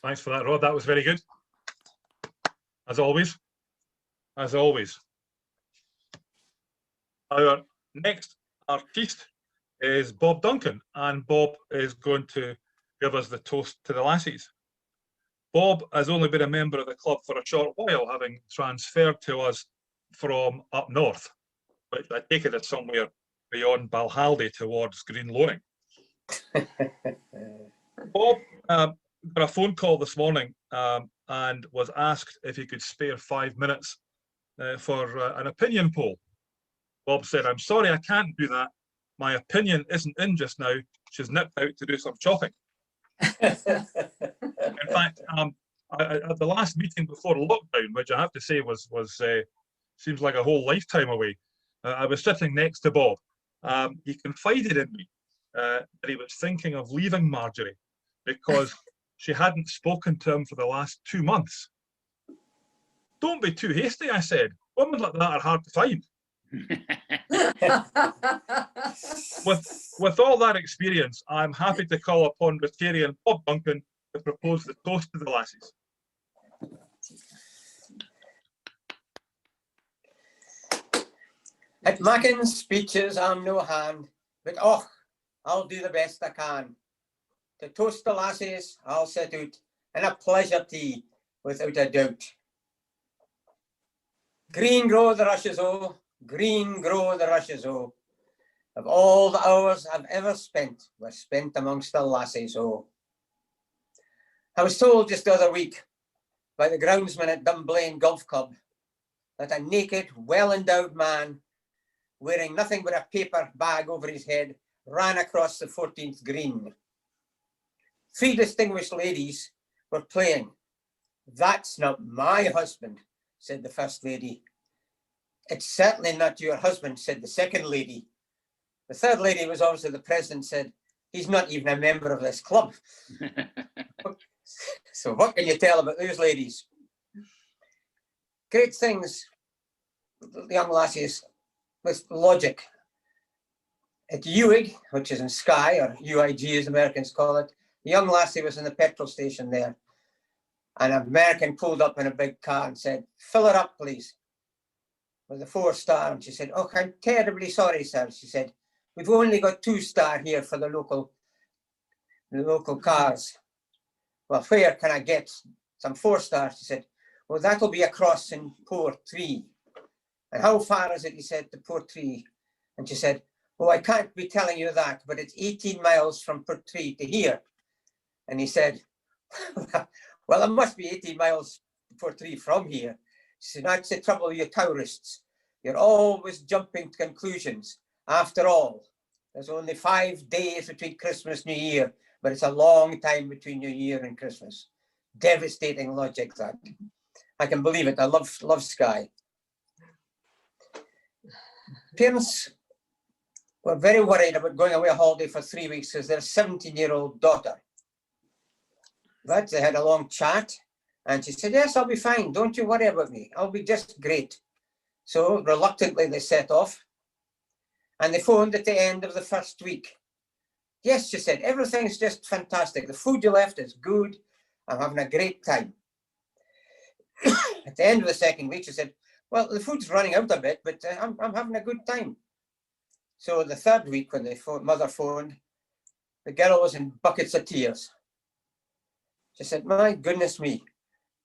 [SPEAKER 1] Thanks for that, Rod. That was very good. As always. As always. Our next artiste is Bob Duncan, and Bob is going to give us the toast to the lassies. Bob has only been a member of the club for a short while, having transferred to us from up north, but I take it as somewhere beyond Balhaldy towards Green Loaning. Bob got a phone call this morning and was asked if he could spare 5 minutes for an opinion poll. Bob said, "I'm sorry, I can't do that. My opinion isn't in just now. She's nipped out to do some shopping." In fact, at the last meeting before lockdown, which I have to say was seems like a whole lifetime away, I was sitting next to Bob. He confided in me that he was thinking of leaving Marjorie because she hadn't spoken to him for the last 2 months. "Don't be too hasty," I said. "Women like that are hard to find." With all that experience, I'm happy to call upon Rotarian Bob Duncan to propose the toast to the lassies.
[SPEAKER 2] At Mackin's speeches, I'm no hand, but och, I'll do the best I can. To toast the lassies, I'll set out, and a pleasure tea, without a doubt. Green grow the rushes, oh, green grow the rushes, oh. Of all the hours I've ever spent, were spent amongst the lassies, oh. I was told just the other week by the groundsman at Dunblane Golf Club that a naked, well-endowed man wearing nothing but a paper bag over his head ran across the 14th green. 3 distinguished ladies were playing. "That's not my husband," said the first lady. "It's certainly not your husband," said the second lady. The third lady was obviously the president, said, "He's not even a member of this club." So what can you tell about those ladies? Great things, young lassies, with logic. At Uig, which is in Skye, or UIG as Americans call it, the young lassie was in the petrol station there. And an American pulled up in a big car and said, "Fill it up, please," with a 4-star. And she said, "Oh, I'm terribly sorry, sir." She said, "We've only got 2-star here for the local cars." "Well, where can I get some 4-stars?" She said, "Well, that'll be across in Portree." "And how far is it?" he said, "to Portree?" And she said, "Oh, I can't be telling you that, but it's 18 miles from Portree to here." And he said, "Well, it must be 18 miles to Portree from here." She said, "That's the trouble with you tourists. You're always jumping to conclusions. After all, there's only 5 days between Christmas and New Year, but it's a long time between New Year and Christmas." Devastating logic, that. I can believe it. I love Skye. Parents were very worried about going away on holiday for 3 weeks because their 17-year-old daughter. But they had a long chat and she said, "Yes, I'll be fine. Don't you worry about me. I'll be just great." So reluctantly they set off and they phoned at the end of the first week. "Yes," she said, "everything's just fantastic. The food you left is good. I'm having a great time." At the end of the second week, she said, "Well, the food's running out a bit, but I'm having a good time." So the third week when the mother phoned, the girl was in buckets of tears. She said, "My goodness me.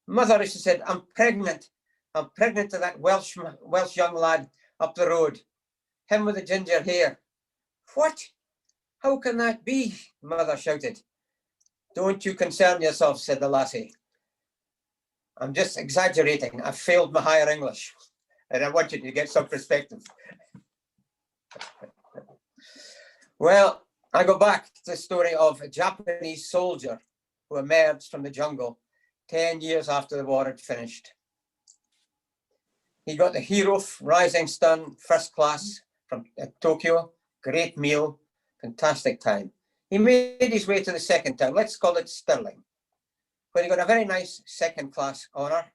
[SPEAKER 2] Mother," she said, "I'm pregnant. I'm pregnant to that Welsh young lad up the road. Him with the ginger hair." "What? How can that be?" Mother shouted. "Don't you concern yourself," said the lassie. "I'm just exaggerating. I failed my higher English. And I want you to get some perspective." Well, I go back to the story of a Japanese soldier who emerged from the jungle 10 years after the war had finished. He got the Hero Rising Sun first class from Tokyo. Great meal, fantastic time. He made his way to the second town, let's call it Stirling, where he got a very nice second class honour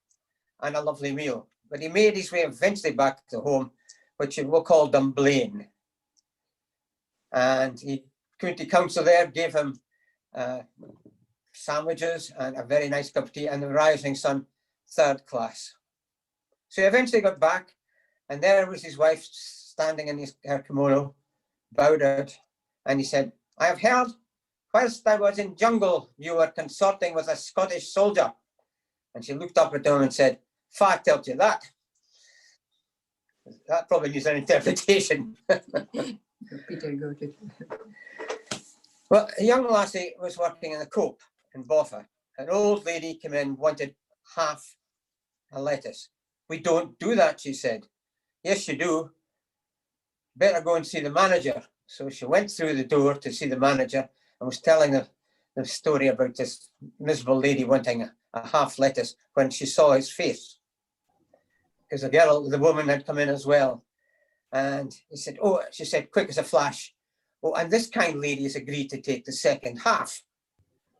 [SPEAKER 2] and a lovely meal. But he made his way eventually back to home, which we'll call Dunblane. And the community council there gave him sandwiches and a very nice cup of tea, and the rising sun, third class. So he eventually got back, and there was his wife standing in her kimono, bowed out, and he said, "I have heard, whilst I was in jungle, you were consorting with a Scottish soldier." And she looked up at him and said, "Fa tells you that." That probably needs an interpretation.
[SPEAKER 9] Peter, go to.
[SPEAKER 2] Well, a young lassie was working in the Coop in Boffa. An old lady came in, wanted half a lettuce. "We don't do that," she said. "Yes, you do. Better go and see the manager." So she went through the door to see the manager and was telling the story about this miserable lady wanting a half lettuce when she saw his face. Because the woman had come in as well. And he said, "Oh," she said, quick as a flash, "oh, and this kind lady has agreed to take the second half."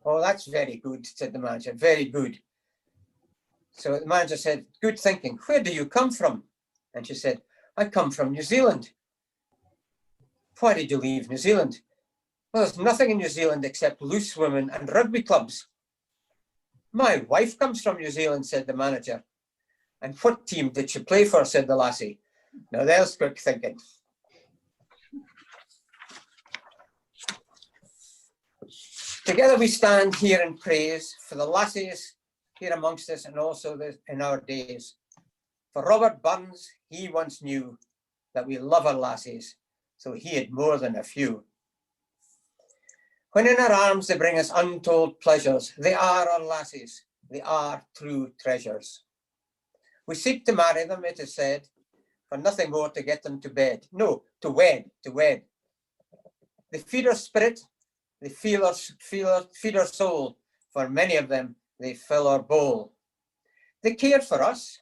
[SPEAKER 2] "Oh, that's very good," said the manager, "very good." So the manager said, "Good thinking. Where do you come from?" And she said, "I come from New Zealand." "Why did you leave New Zealand?" "Well, there's nothing in New Zealand except loose women and rugby clubs." "My wife comes from New Zealand," said the manager. "And what team did she play for?" said the lassie. Now there's quick thinking. Together we stand here in praise for the lassies here amongst us, and also in our days. For Robert Burns, he once knew that we love our lassies, so he had more than a few. When in our arms they bring us untold pleasures, they are our lassies, they are true treasures. We seek to marry them, it is said, for nothing more to get them to bed. No, to wed, to wed. They feed our spirit, they feed our soul. For many of them, they fill our bowl. They care for us,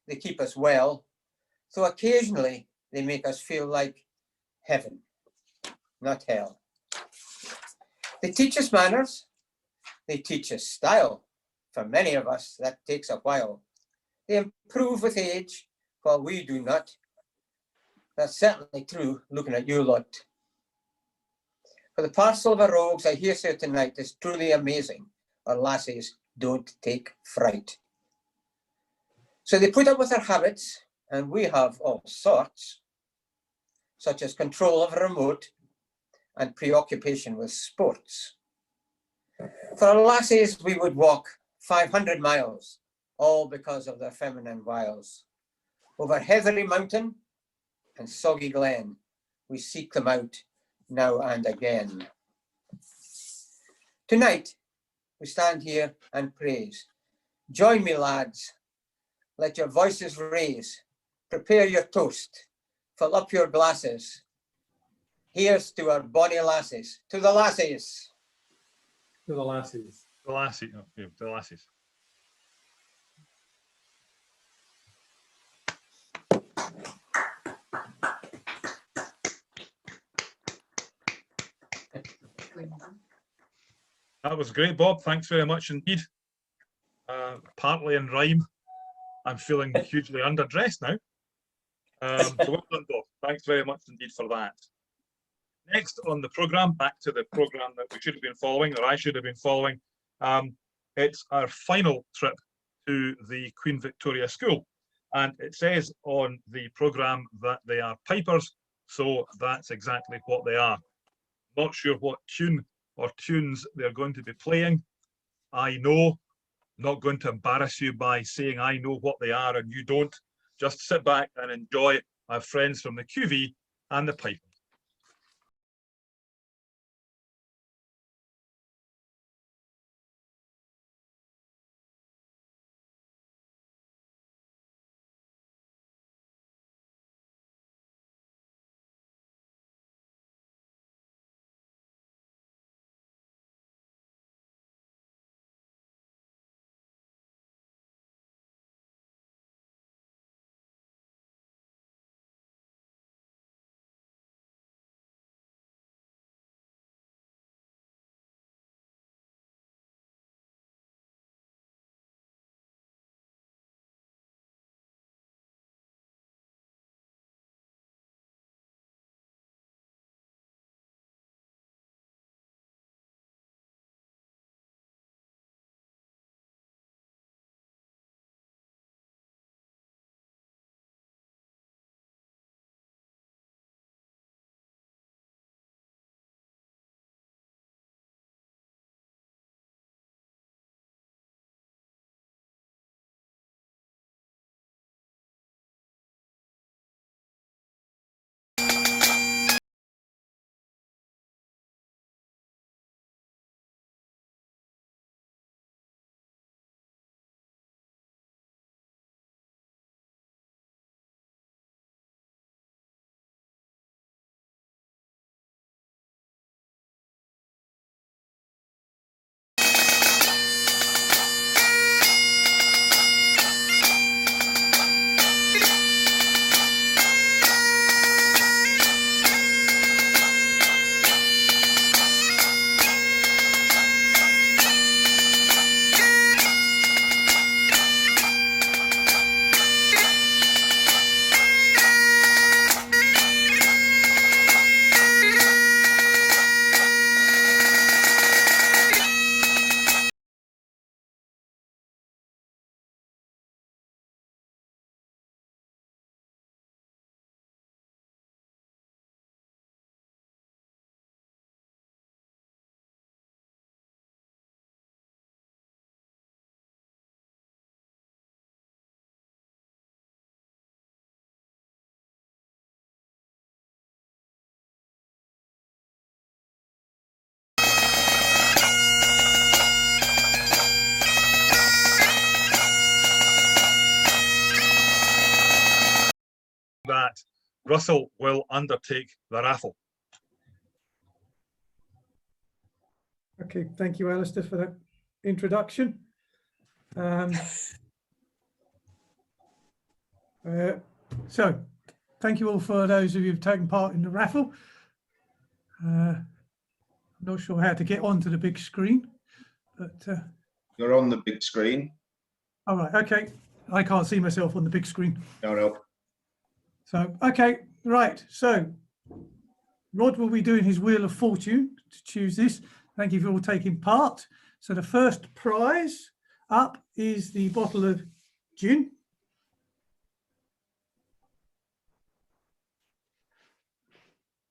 [SPEAKER 2] they keep us well, so occasionally they make us feel like heaven, not hell. They teach us manners, they teach us style. For many of us, that takes a while. They improve with age, while we do not. That's certainly true, looking at you lot. For the parcel of our rogues I hear say tonight is truly amazing. Our lassies don't take fright. So they put up with our habits, and we have all sorts, such as control of a remote and preoccupation with sports. For our lassies, we would walk 500 miles, all because of their feminine wiles. Over heathery mountain and soggy glen, we seek them out now and again. Tonight, we stand here and praise. Join me, lads. Let your voices raise. Prepare your toast. Fill up your glasses. Here's to our bonny lassies. To the lassies.
[SPEAKER 10] To the lassies.
[SPEAKER 1] The lassie, okay, the lassies. That was great, Bob. Thanks very much indeed. Partly in rhyme. I'm feeling hugely underdressed now. So well done, Bob. Thanks very much indeed for that. Next on the programme, back to the programme that we should have been following, or I should have been following. It's our final trip to the Queen Victoria School. And it says on the programme that they are pipers, so that's exactly what they are. Not sure what tune or tunes they're going to be playing. I know, not going to embarrass you by saying I know what they are and you don't. Just sit back and enjoy our friends from the QV and the pipe. that Russell will undertake the raffle.
[SPEAKER 10] Okay, thank you, Alistair, for that introduction. So, thank you all for those of you who've taken part in the raffle. I'm not sure how to get onto the big screen, but
[SPEAKER 5] You're on the big screen.
[SPEAKER 10] all right, okay. I can't see myself on the big screen.
[SPEAKER 5] No.
[SPEAKER 10] So, okay, right. So, Rod will be doing his Wheel of Fortune to choose this. Thank you for all taking part. So, the first prize up is the bottle of gin.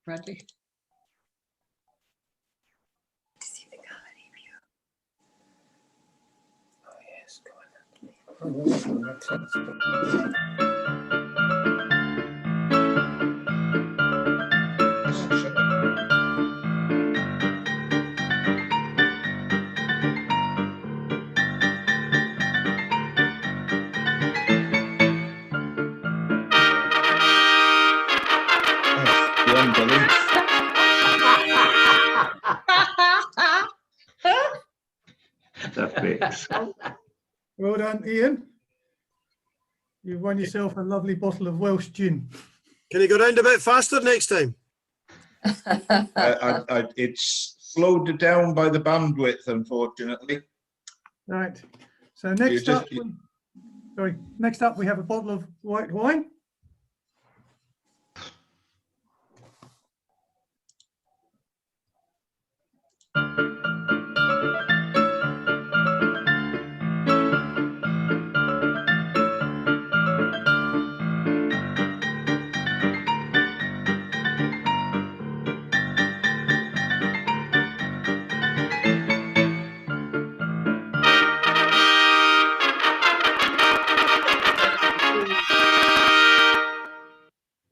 [SPEAKER 9] Bradley.
[SPEAKER 2] Oh, yes, go on.
[SPEAKER 5] Beyond belief.
[SPEAKER 4] The face.
[SPEAKER 10] Well done, Ian. You've won yourself a lovely bottle of Welsh gin.
[SPEAKER 8] Can you go round a bit faster next time?
[SPEAKER 5] It's slowed down by the bandwidth, unfortunately.
[SPEAKER 10] Right. So next
[SPEAKER 5] just-
[SPEAKER 10] up, next up we have a bottle of white wine.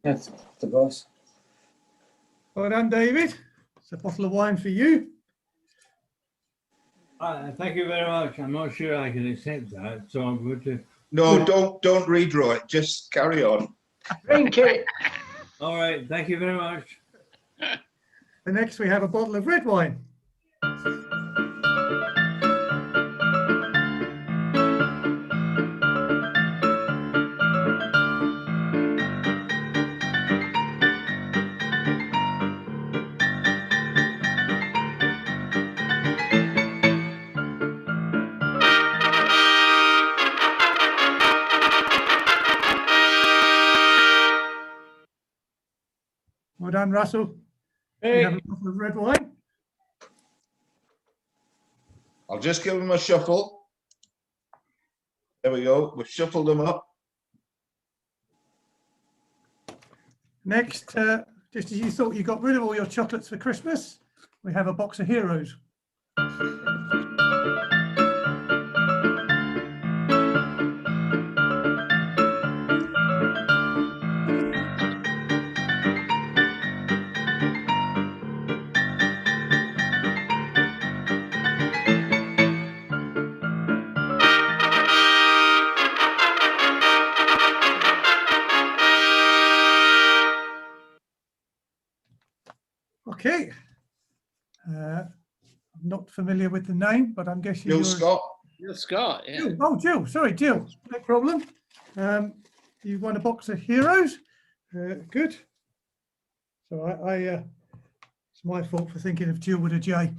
[SPEAKER 2] That's the boss.
[SPEAKER 10] Well done, David. It's a bottle of wine for you.
[SPEAKER 11] Thank you very much. I'm not sure I can accept that, so I'm going to.
[SPEAKER 5] No, don't redraw it. Just carry on.
[SPEAKER 2] Drink it.
[SPEAKER 11] All right. Thank you very much.
[SPEAKER 10] And next we have a bottle of red wine. Well done, Russell. We have a bottle of red wine.
[SPEAKER 5] I'll just give them a shuffle. There we go. We've shuffled them up.
[SPEAKER 10] Next, just as you thought you got rid of all your chocolates for Christmas, we have a box of Heroes. Okay. I'm not familiar with the name, but I'm guessing
[SPEAKER 5] Jill
[SPEAKER 10] you're
[SPEAKER 5] Scott.
[SPEAKER 6] Jill Scott, yeah.
[SPEAKER 10] Jill. Oh, Jill. Sorry, Jill. No problem. You've won a box of Heroes. Good. So it's my fault for thinking of Jill with a J.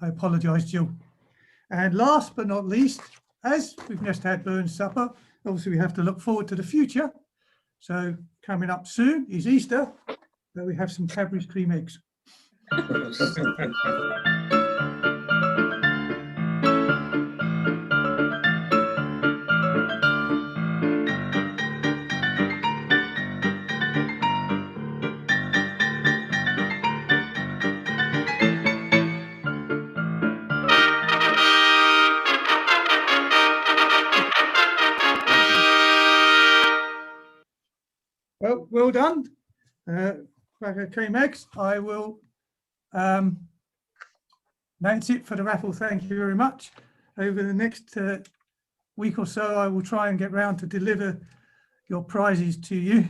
[SPEAKER 10] I apologise, Jill. And last but not least, as we've just had Burns Supper, obviously we have to look forward to the future. So coming up soon is Easter, where we have some Cadbury's cream eggs. Well done. Cream eggs. I will. That's it for the raffle. Thank you very much. Over the next week or so, I will try and get round to deliver your prizes to you.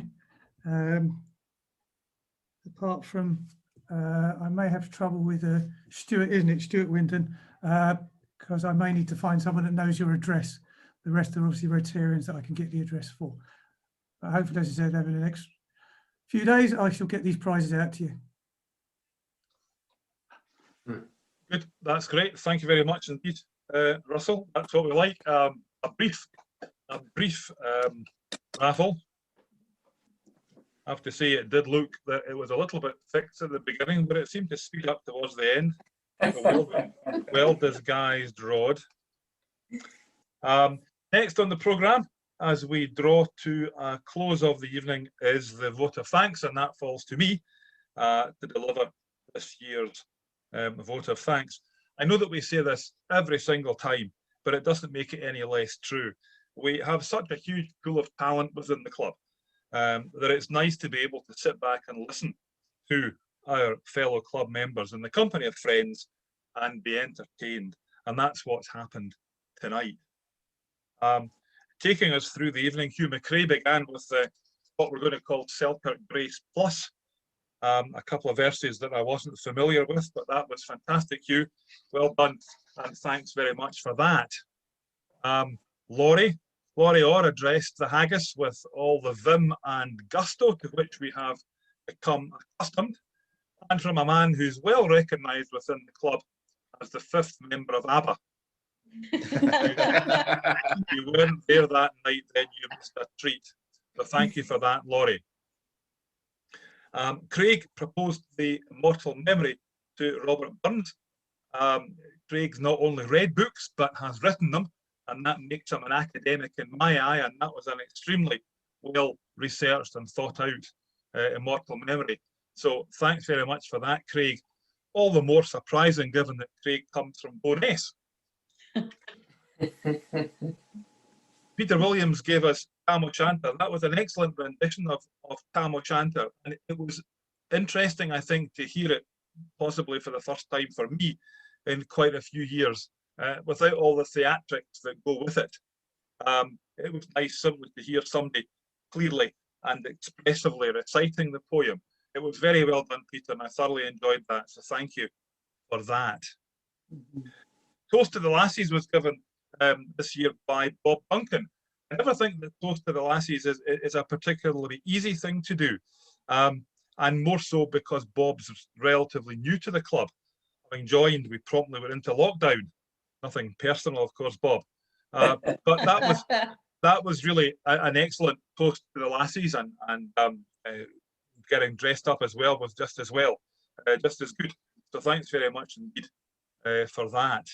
[SPEAKER 10] Apart from, I may have trouble with Stuart, isn't it, Stuart Winton, because I may need to find someone that knows your address. The rest are obviously Rotarians that I can get the address for. But hopefully, as I said, over the next few days, I shall get these prizes out to you.
[SPEAKER 1] Good, that's great. Thank you very much indeed, Russell. That's what we like. A brief raffle. I have to say, it did look that it was a little bit fixed at the beginning, but it seemed to speed up towards the end. Well disguised rod. Next on the programme, as we draw to a close of the evening, is the vote of thanks, and that falls to me to deliver this year's vote of thanks. I know that we say this every single time, but it doesn't make it any less true. We have such a huge pool of talent within the club that it's nice to be able to sit back and listen to our fellow club members in the company of friends and be entertained. And that's what's happened tonight. Taking us through the evening, Hugh McRae began with what we're going to call Selkirk Grace Plus. A couple of verses that I wasn't familiar with, but that was fantastic, Hugh. Well done, and thanks very much for that. Laurie Orr addressed the haggis with all the vim and gusto to which we have become accustomed, and from a man who's well recognised within the club as the 5th member of ABBA. If you weren't there that night, then you missed a treat. So thank you for that, Laurie. Craig proposed the immortal memory to Robert Burns. Craig's not only read books, but has written them, and that makes him an academic in my eye, and that was an extremely well researched and thought out immortal memory. So thanks very much for that, Craig. All the more surprising given that Craig comes from Bo'ness. Peter Williams gave us Tam O'Shanter. That was an excellent rendition of Tam O'Shanter, and it was interesting, I think, to hear it possibly for the first time for me in quite a few years, without all the theatrics that go with it. It was nice simply to hear somebody clearly and expressively reciting the poem. It was very well done, Peter, and I thoroughly enjoyed that, so thank you for that. Toast to the Lassies was given this year by Bob Duncan. I never think that Toast to the Lassies is a particularly easy thing to do, and more so because Bob's relatively new to the club. Having joined, we promptly went into lockdown. Nothing personal, of course, Bob. But that was really an excellent toast to the Lassies, and getting dressed up as well was just as good. So thanks very much indeed for that.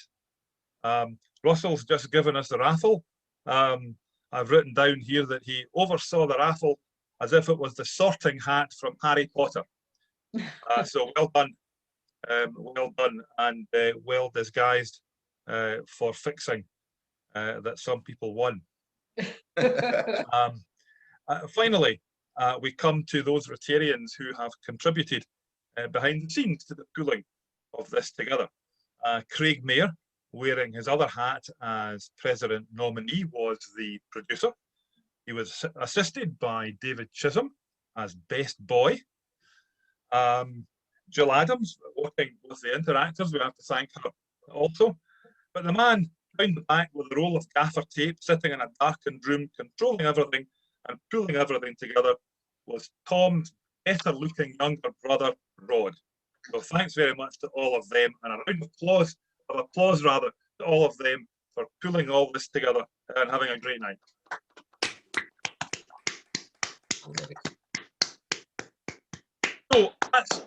[SPEAKER 1] Russell's just given us the raffle. I've written down here that he oversaw the raffle as if it was the sorting hat from Harry Potter. So well done, and well disguised for fixing that some people won. Finally, we come to those Rotarians who have contributed behind the scenes to the pulling of this together. Craig Mayer, wearing his other hat as president nominee, was the producer. He was assisted by David Chisholm as best boy. Jill Adams, working with the interactors, we have to thank her also. But the man round the back with a roll of gaffer tape, sitting in a darkened room, controlling everything and pulling everything together, was Tom's better looking younger brother, Rod. So thanks very much to all of them, and a round of applause rather, to all of them for pulling all this together and having a great night. So that's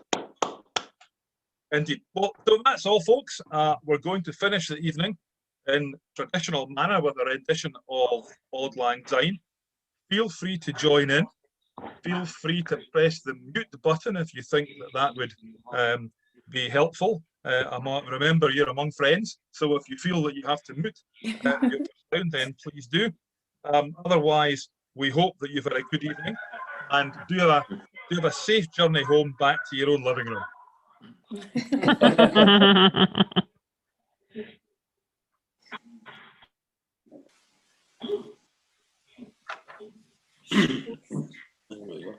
[SPEAKER 1] indeed. Well, so that's all, folks. We're going to finish the evening in traditional manner with a rendition of Auld Lang Syne. Feel free to join in. Feel free to press the mute button if you think that would be helpful. Remember, you're among friends, so if you feel that you have to mute your sound, then please do. Otherwise, we hope that you've had a good evening, and do have a safe journey home back to your own living room.
[SPEAKER 7] There we go.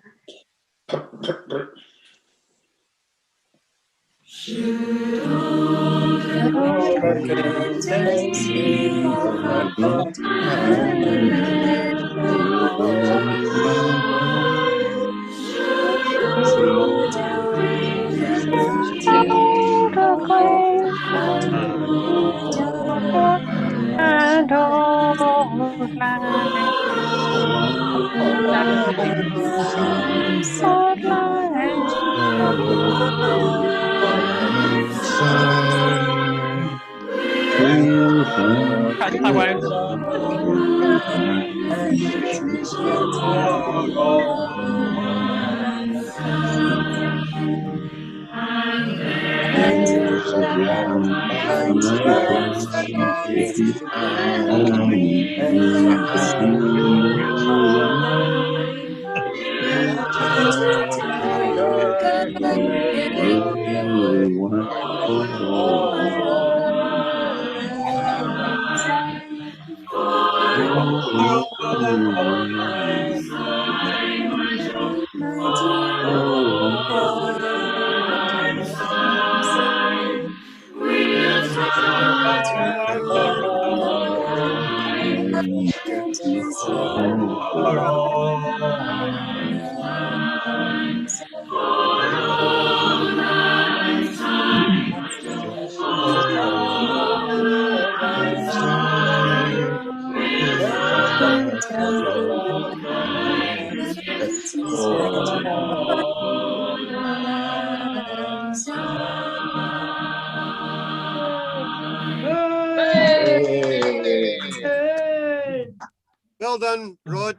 [SPEAKER 8] Well done, Rod.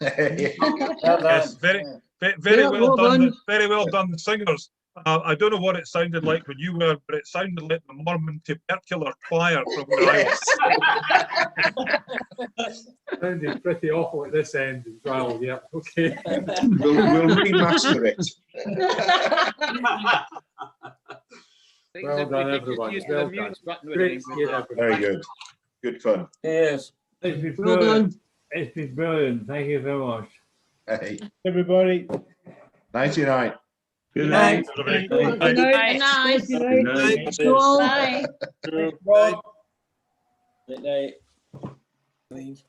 [SPEAKER 1] Yes, very
[SPEAKER 9] Yeah,
[SPEAKER 1] well
[SPEAKER 9] well
[SPEAKER 1] done.
[SPEAKER 9] done.
[SPEAKER 1] Very well done, the singers. I don't know what it sounded like when you were, but it sounded like the Mormon tubercular choir from where I was.
[SPEAKER 11] Sounded pretty awful at this end as well. Yeah, okay.
[SPEAKER 5] We'll remaster it.
[SPEAKER 11] Well done, everyone. Well done. Great to hear everyone.
[SPEAKER 5] Very good. Good fun.
[SPEAKER 2] Yes.
[SPEAKER 11] It's been
[SPEAKER 9] Well
[SPEAKER 11] brilliant.
[SPEAKER 9] done.
[SPEAKER 11] It's been brilliant. Thank you very much.
[SPEAKER 5] Hey,
[SPEAKER 10] Everybody.
[SPEAKER 5] 99.
[SPEAKER 2] Good night.
[SPEAKER 1] Everybody.
[SPEAKER 9] Good night.
[SPEAKER 12] Good night.
[SPEAKER 9] Good night.
[SPEAKER 8] Night.
[SPEAKER 9] You all.
[SPEAKER 12] Bye.
[SPEAKER 2] Rod.
[SPEAKER 13] Night.
[SPEAKER 2] Leave.